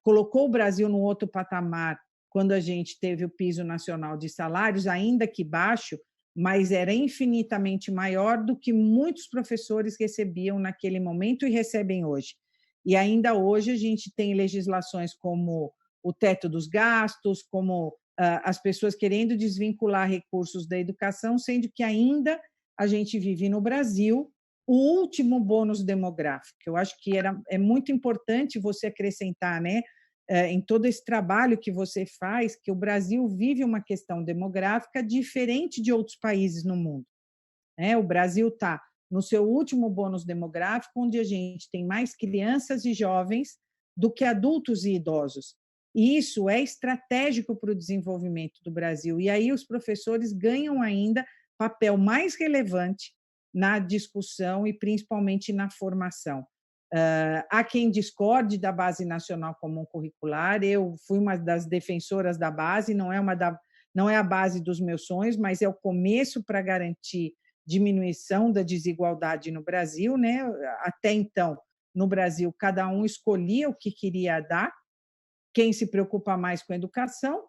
colocou o Brasil num outro patamar quando a gente teve o piso nacional de salários, ainda que baixo, mas era infinitamente maior do que muitos professores recebiam naquele momento e recebem hoje. E ainda hoje a gente tem legislações como o teto dos gastos, como as pessoas querendo desvincular recursos da educação, sendo que ainda a gente vive no Brasil o último bônus demográfico. Eu acho que é muito importante você acrescentar, né, em todo esse trabalho que você faz, que o Brasil vive uma questão demográfica diferente de outros países no mundo. O Brasil está no seu último bônus demográfico, onde a gente tem mais crianças e jovens do que adultos e idosos. E isso é estratégico para o desenvolvimento do Brasil. E aí os professores ganham ainda papel mais relevante na discussão e principalmente na formação. Há quem discorde da Base Nacional Comum Curricular. Eu fui uma das defensoras da base, não é a base dos meus sonhos, mas é o começo para garantir diminuição da desigualdade no Brasil, né? Até então, no Brasil, cada um escolhia o que queria dar. Quem se preocupa mais com a educação,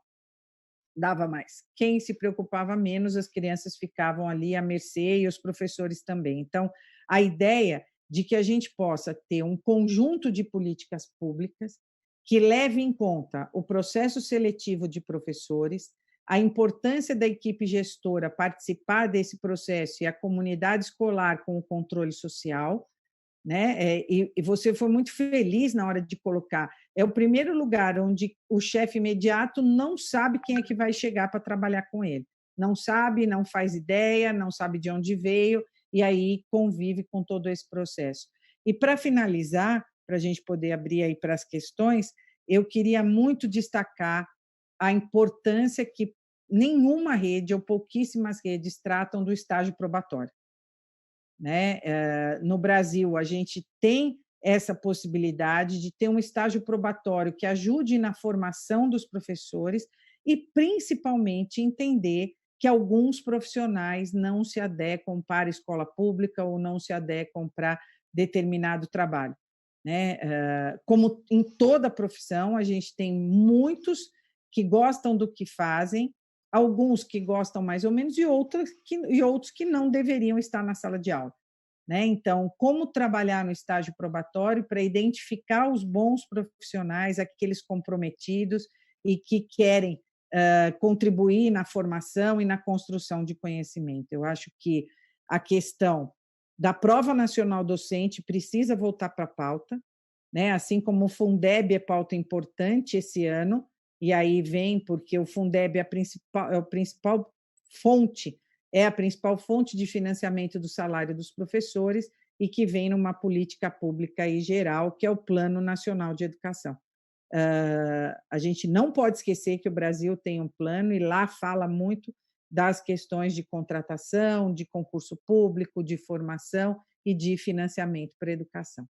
dava mais. Quem se preocupava menos, as crianças ficavam ali à mercê e os professores também. Então, a ideia de que a gente possa ter um conjunto de políticas públicas que leve em conta o processo seletivo de professores, a importância da equipe gestora participar desse processo e a comunidade escolar com o controle social, né? E você foi muito feliz na hora de colocar. É o primeiro lugar onde o chefe imediato não sabe quem é que vai chegar para trabalhar com ele. Não sabe, não faz ideia, não sabe de onde veio, e aí convive com todo esse processo. E para finalizar, para a gente poder abrir aí para as questões, eu queria muito destacar a importância que nenhuma rede ou pouquíssimas redes tratam do estágio probatório. Né? No Brasil, a gente tem essa possibilidade de ter um estágio probatório que ajude na formação dos professores e, principalmente, entender que alguns profissionais não se adequam para a escola pública ou não se adequam para determinado trabalho. Né? Como em toda profissão, a gente tem muitos que gostam do que fazem, alguns que gostam mais ou menos e outros que não deveriam estar na sala de aula. Né? Então, como trabalhar no estágio probatório para identificar os bons profissionais, aqueles comprometidos e que querem contribuir na formação e na construção de conhecimento. Eu acho que a questão da prova nacional docente precisa voltar para a pauta, né? Assim como o Fundeb é pauta importante esse ano, e aí vem porque o Fundeb é a principal fonte de financiamento do salário dos professores e que vem numa política pública aí geral, que é o Plano Nacional de Educação. A gente não pode esquecer que o Brasil tem um plano e lá fala muito das questões de contratação, de concurso público, de formação e de financiamento para a educação.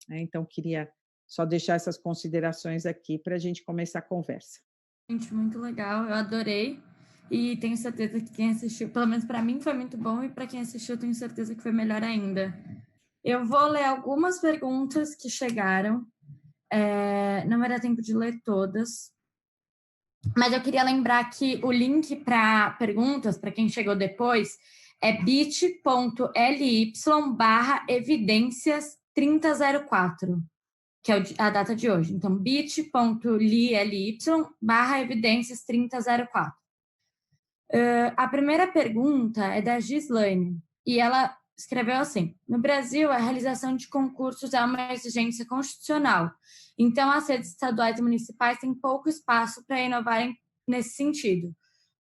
Então, queria só deixar essas considerações aqui para a gente começar a conversa. Gente, muito legal, eu adorei e tenho certeza que quem assistiu, pelo menos para mim foi muito bom e para quem assistiu tenho certeza que foi melhor ainda. Eu vou ler algumas perguntas que chegaram, não vai dar tempo de ler todas, mas eu queria lembrar que o link para perguntas, para quem chegou depois, é bit.ly/evidências3004, que é a data de hoje. Então, bit.ly/evidências3004. A primeira pergunta é da Gislaine, e ela escreveu assim: no Brasil, a realização de concursos é uma exigência constitucional, então as redes estaduais e municipais têm pouco espaço para inovarem nesse sentido.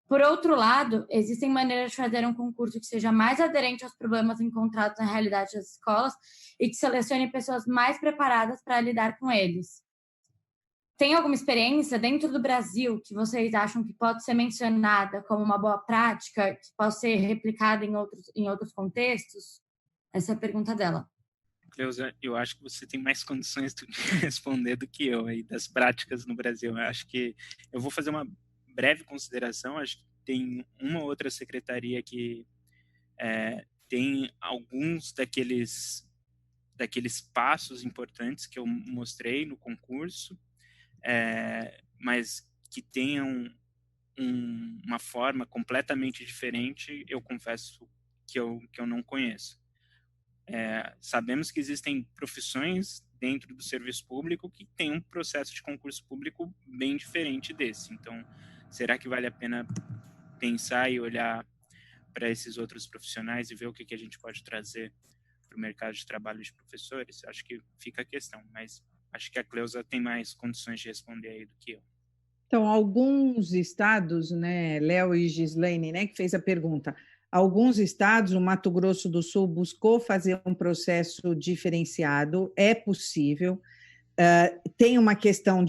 Por outro lado, existem maneiras de fazer um concurso que seja mais aderente aos problemas encontrados na realidade das escolas e que selecione pessoas mais preparadas para lidar com eles. tem alguma experiência dentro do Brasil que vocês acham que pode ser mencionada como uma boa prática, que pode ser replicada em outros contextos? Essa é a pergunta dela. Cleusa, eu acho que você tem mais condições de responder do que eu aí das práticas no Brasil. Eu acho que eu vou fazer uma breve consideração. Acho que tem uma outra secretaria que tem alguns daqueles passos importantes que eu mostrei no concurso, mas que tenham uma forma completamente diferente, eu confesso que eu não conheço. Sabemos que existem profissões dentro do serviço público que têm um processo de concurso público bem diferente desse. Então, será que vale a pena pensar e olhar para esses outros profissionais e ver o que a gente pode trazer para o mercado de trabalho de professores? Acho que fica a questão, mas acho que a Cleusa tem mais condições de responder aí do que eu. Então, alguns estados, né, Léo e Gislaine, né, que fez a pergunta, alguns estados, o Mato Grosso do Sul buscou fazer um processo diferenciado, é possível. Tem uma questão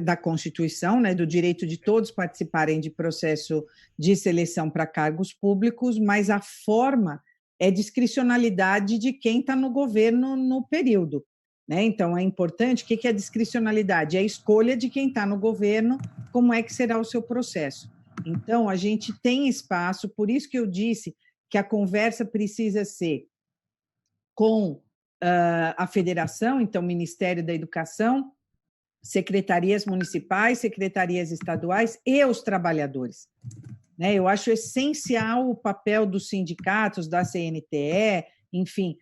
da Constituição, né, do direito de todos participarem de processo de seleção para cargos públicos, mas a forma é discricionalidade de quem está no governo no período. Né? Então, é importante, o que é a discricionalidade? É a escolha de quem está no governo, como é que será o seu processo. Então, a gente tem espaço, por isso que eu disse que a conversa precisa ser com a federação, então, Ministério da Educação, secretarias municipais, secretarias estaduais e os trabalhadores. Né? Eu acho essencial o papel dos sindicatos, da CNTE, enfim,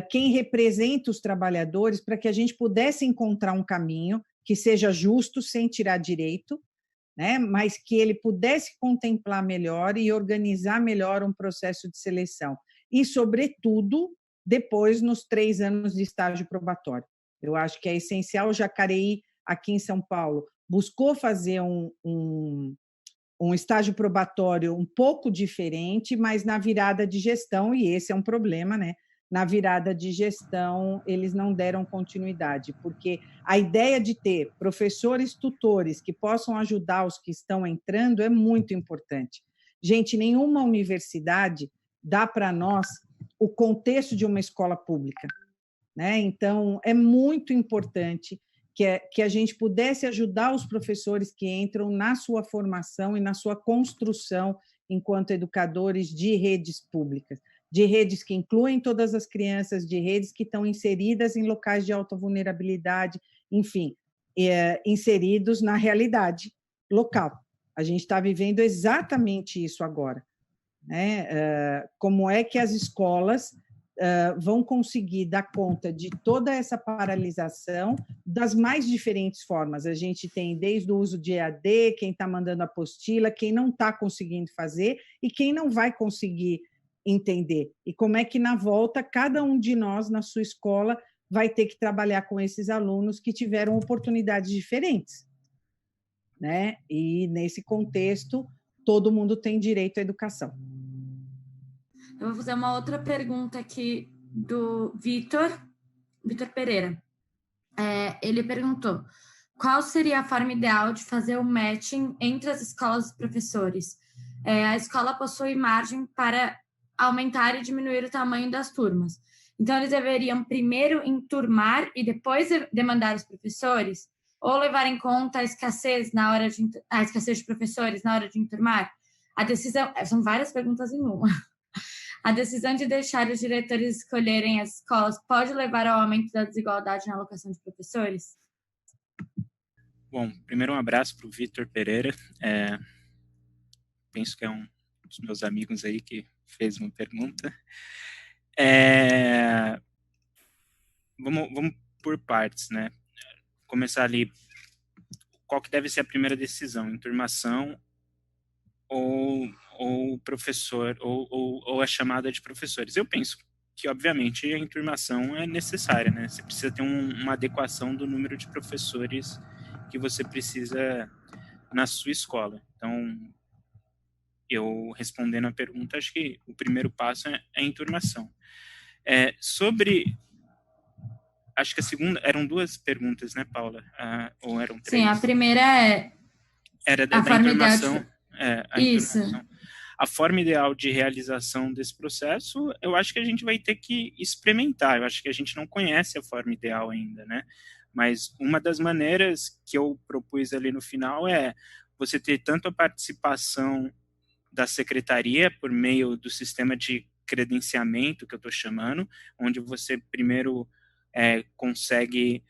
quem representa os trabalhadores, para que a gente pudesse encontrar um caminho que seja justo, sem tirar direito, né? Mas que ele pudesse contemplar melhor e organizar melhor um processo de seleção. E, sobretudo, depois, nos 3 anos de estágio probatório. Eu acho que é essencial. O Jacareí, aqui em São Paulo, buscou fazer um estágio probatório um pouco diferente, mas na virada de gestão, e esse é um problema, né? Na virada de gestão, eles não deram continuidade, porque a ideia de ter professores tutores que possam ajudar os que estão entrando é muito importante. Gente, nenhuma universidade dá para nós o contexto de uma escola pública, né? Então, é muito importante que a gente pudesse ajudar os professores que entram na sua formação e na sua construção enquanto educadores de redes públicas, de redes que incluem todas as crianças, de redes que estão inseridas em locais de alta vulnerabilidade, enfim, inseridos na realidade local. A gente está vivendo exatamente isso agora, né? Como é que as escolas vão conseguir dar conta de toda essa paralisação das mais diferentes formas. A gente tem desde o uso de EAD, quem está mandando apostila, quem não está conseguindo fazer e quem não vai conseguir entender. E como é que, na volta, cada um de nós, na sua escola, vai ter que trabalhar com esses alunos que tiveram oportunidades diferentes. Né? E, nesse contexto, todo mundo tem direito à educação. Eu vou fazer uma outra pergunta aqui do Vitor Pereira. Ele perguntou: qual seria a forma ideal de fazer o matching entre as escolas dos professores? A escola possui margem para aumentar e diminuir o tamanho das turmas. Então, eles deveriam primeiro enturmar e depois demandar os professores? Ou levar em conta a escassez de professores na hora de enturmar? A decisão... São várias perguntas em uma. A decisão de deixar os diretores escolherem as escolas pode levar ao aumento da desigualdade na alocação de professores? Bom, primeiro um abraço para o Vitor Pereira. Penso que é um dos meus amigos aí que fez uma pergunta. Vamos por partes, né? Começar ali. Qual que deve ser a primeira decisão? Enturmação ou professor, ou a chamada de professores? Eu penso que, obviamente, a enturmação é necessária, né? Você precisa ter uma adequação do número de professores que você precisa na sua escola. Então, eu respondendo a pergunta, acho que o primeiro passo é a enturmação. Sobre acho que a segunda, eram 2 perguntas, né, Paula? Ou eram 3? Sim, a primeira é era a da forma informação. ideal A Isso. informação. A forma ideal de realização desse processo, eu acho que a gente vai ter que experimentar. Eu acho que a gente não conhece a forma ideal ainda, né? Mas uma das maneiras que eu propus ali no final é você ter tanto a participação da secretaria por meio do sistema de credenciamento, que eu estou chamando, onde você primeiro consegue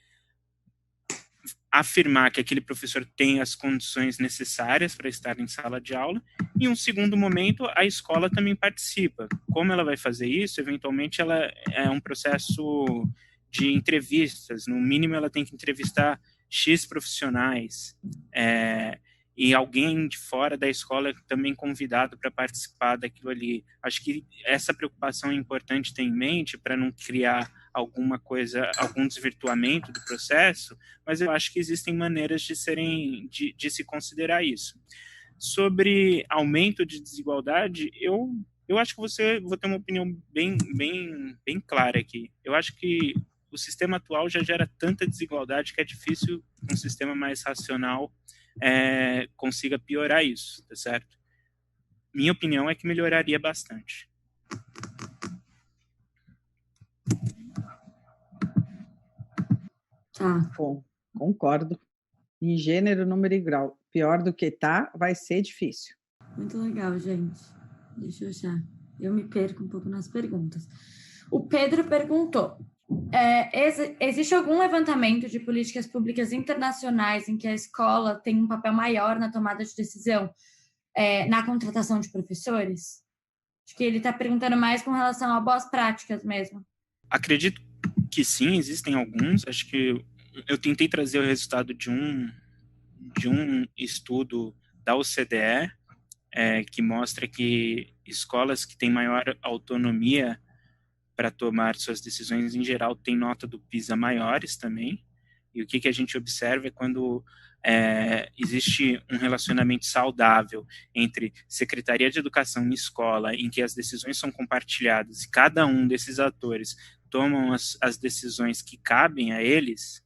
afirmar que aquele professor tem as condições necessárias para estar em sala de aula, e em um segundo momento a escola também participa. Como ela vai fazer isso? Eventualmente ela é um processo de entrevistas, no mínimo ela tem que entrevistar X profissionais, e alguém de fora da escola é também convidado para participar daquilo ali. Acho que essa preocupação é importante ter em mente para não criar alguma coisa, algum desvirtuamento do processo, mas eu acho que existem maneiras de se considerar isso. Sobre aumento de desigualdade, eu acho que vou ter uma opinião bem clara aqui. Eu acho que o sistema atual já gera tanta desigualdade que é difícil um sistema mais racional consiga piorar isso, tá certo? Minha opinião é que melhoraria bastante. Bom, concordo. Em gênero, número e grau. Pior do que tá, vai ser difícil. Muito legal, gente. Deixa eu achar. Eu me perco um pouco nas perguntas. O Pedro perguntou: existe algum levantamento de políticas públicas internacionais em que a escola tem um papel maior na tomada de decisão na contratação de professores? Acho que ele está perguntando mais com relação a boas práticas mesmo. Acredito que sim, existem alguns. Acho que eu tentei trazer o resultado de um estudo da OCDE, que mostra que escolas que têm maior autonomia para tomar suas decisões, em geral, têm nota do PISA maiores também. E o que a gente observa é quando existe um relacionamento saudável entre Secretaria de Educação e escola, em que as decisões são compartilhadas e cada um desses atores tomam as decisões que cabem a eles,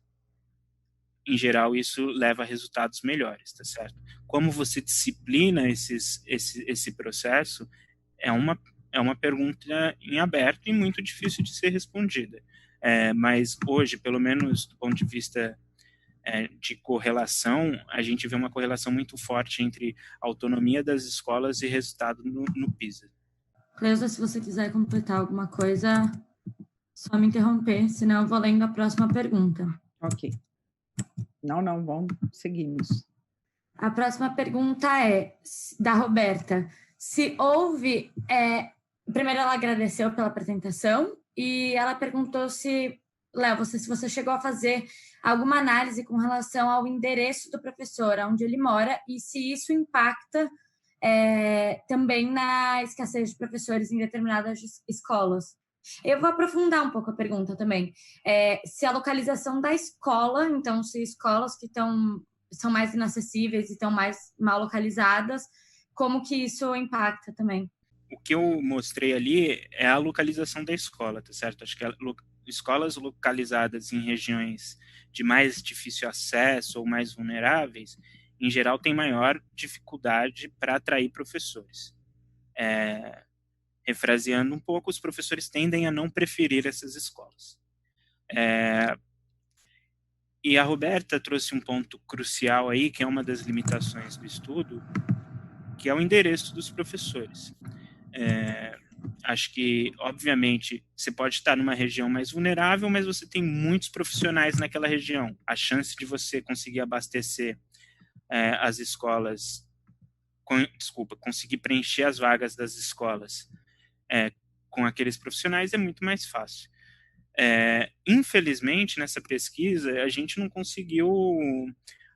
em geral, isso leva a resultados melhores, tá certo? Como você disciplina esse processo é uma pergunta em aberto e muito difícil de ser respondida. Mas hoje, pelo menos do ponto de vista de correlação, a gente vê uma correlação muito forte entre a autonomia das escolas e resultado no PISA. Cleusa, se você quiser completar alguma coisa, só me interromper, senão eu vou lendo a próxima pergunta. Ok. Não, vamos, seguimos. A próxima pergunta é da Roberta. Se houve... primeiro, ela agradeceu pela apresentação e ela perguntou se, Léo, se você chegou a fazer alguma análise com relação ao endereço do professor, onde ele mora, e se isso impacta também na escassez de professores em determinadas escolas. Eu vou aprofundar um pouco a pergunta também. Se a localização da escola, então, se escolas que são mais inacessíveis e estão mais mal localizadas, como que isso impacta também? O que eu mostrei ali é a localização da escola, tá certo? Acho que escolas localizadas em regiões de mais difícil acesso ou mais vulneráveis, em geral, têm maior dificuldade para atrair professores. Refraseando um pouco, os professores tendem a não preferir essas escolas. E a Roberta trouxe um ponto crucial aí, que é uma das limitações do estudo, que é o endereço dos professores. Acho que, obviamente, você pode estar numa região mais vulnerável, mas você tem muitos profissionais naquela região. A chance de você conseguir abastecer as escolas, conseguir preencher as vagas das escolas com aqueles profissionais é muito mais fácil. Infelizmente, nessa pesquisa, a gente não conseguiu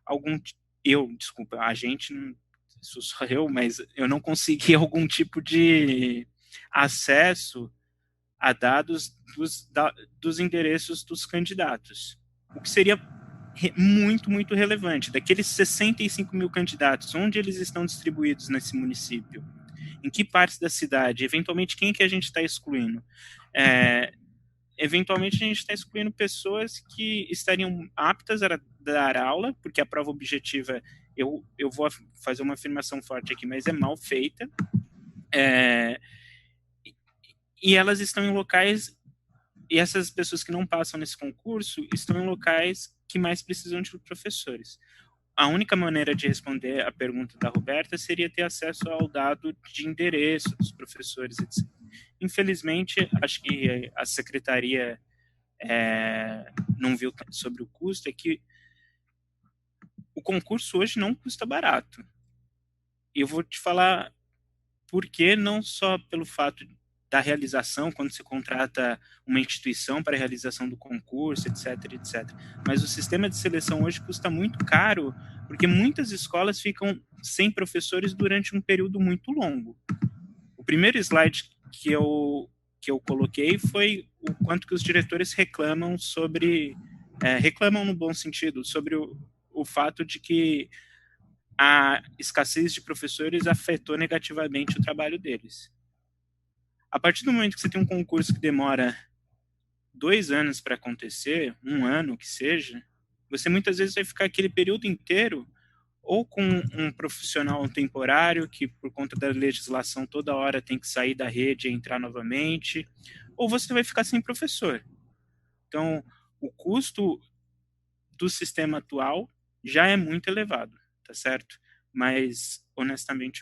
a gente, isso sou eu, mas eu não consegui algum tipo de acesso a dados dos endereços dos candidatos, o que seria muito, muito relevante. Daqueles 65 mil candidatos, onde eles estão distribuídos nesse município? Em que partes da cidade? Eventualmente, quem que a gente está excluindo? eventualmente a gente está excluindo pessoas que estariam aptas a dar aula, porque a prova objetiva, eu vou fazer uma afirmação forte aqui, mas é mal feita, e elas estão em locais, e essas pessoas que não passam nesse concurso estão em locais que mais precisam de professores. A única maneira de responder a pergunta da Roberta seria ter acesso ao dado de endereço dos professores, etc. Infelizmente, acho que a secretaria não viu sobre o custo, é que o concurso hoje não custa barato. E eu vou te falar por que, não só pelo fato da realização, quando se contrata uma instituição para a realização do concurso, etc., etc. Mas o sistema de seleção hoje custa muito caro, porque muitas escolas ficam sem professores durante um período muito longo. O primeiro slide que eu coloquei foi o quanto que os diretores reclamam sobre, reclamam no bom sentido, sobre o fato de que a escassez de professores afetou negativamente o trabalho deles. A partir do momento que você tem um concurso que demora 2 anos para acontecer, 1 ano que seja, você muitas vezes vai ficar aquele período inteiro ou com um profissional temporário que, por conta da legislação, toda hora tem que sair da rede e entrar novamente, ou você vai ficar sem professor. Então, o custo do sistema atual já é muito elevado, tá certo? Mas, honestamente,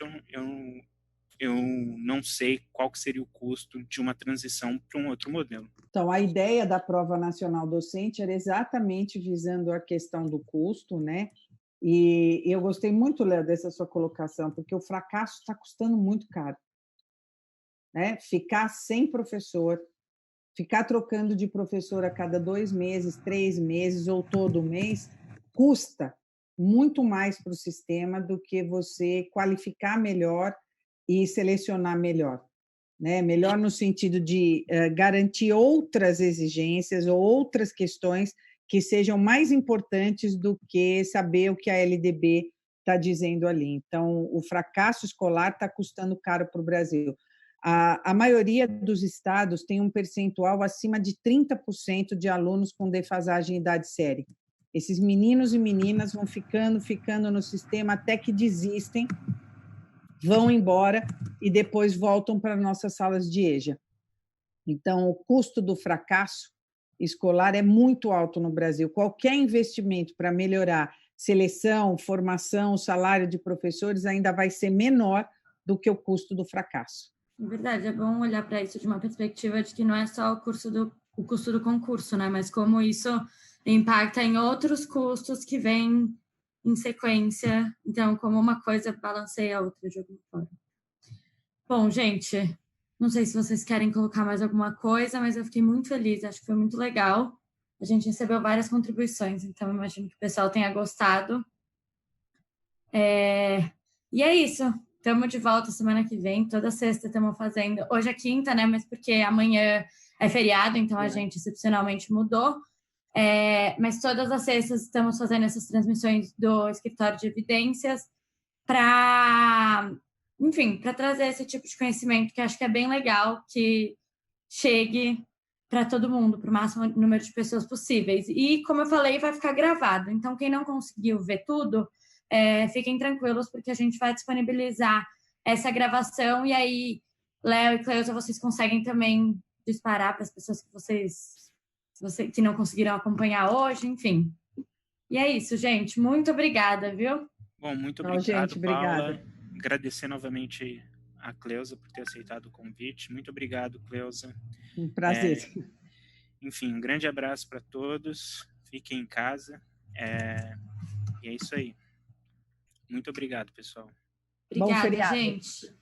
eu não sei qual que seria o custo de uma transição para um outro modelo. Então, a ideia da Prova Nacional Docente era exatamente visando a questão do custo, né? E eu gostei muito, Léo, dessa sua colocação, porque o fracasso está custando muito caro, né? Ficar sem professor, ficar trocando de professor a cada 2 meses, 3 meses ou todo mês, custa muito mais para o sistema do que você qualificar melhor e selecionar melhor, né? Melhor no sentido de garantir outras exigências ou outras questões que sejam mais importantes do que saber o que a LDB está dizendo ali. Então, o fracasso escolar está custando caro para o Brasil. A maioria dos estados tem um percentual acima de 30% de alunos com defasagem em idade séria. Esses meninos e meninas vão ficando no sistema até que desistem, vão embora e depois voltam para nossas salas de EJA. Então, o custo do fracasso escolar é muito alto no Brasil. Qualquer investimento para melhorar seleção, formação, salário de professores ainda vai ser menor do que o custo do fracasso. É verdade, é bom olhar para isso de uma perspectiva de que não é só o custo do concurso, né? Mas como isso impacta em outros custos que vêm em sequência. Então, como uma coisa balanceia a outra de alguma forma. Bom, gente, não sei se vocês querem colocar mais alguma coisa, mas eu fiquei muito feliz, acho que foi muito legal. A gente recebeu várias contribuições, então imagino que o pessoal tenha gostado. E é isso. Estamos de volta semana que vem. Toda sexta estamos fazendo. Hoje é quinta, né? Mas porque amanhã é feriado, então a gente excepcionalmente mudou. Mas todas as sextas estamos fazendo essas transmissões do escritório de evidências para, enfim, para trazer esse tipo de conhecimento que acho que é bem legal que chegue para todo mundo, para o máximo número de pessoas possíveis. E, como eu falei, vai ficar gravado. Então, quem não conseguiu ver tudo, fiquem tranquilos, porque a gente vai disponibilizar essa gravação. E aí, Léo e Cleusa, vocês conseguem também disparar para as pessoas que não conseguiram acompanhar hoje, enfim. E é isso, gente. Muito obrigada, viu? Bom, muito obrigado, gente, Paula. Agradecer novamente a Cleusa por ter aceitado o convite. Muito obrigado, Cleusa. Um prazer. Enfim, um grande abraço para todos. Fiquem em casa. E é isso aí. Muito obrigado, pessoal. Obrigada, gente.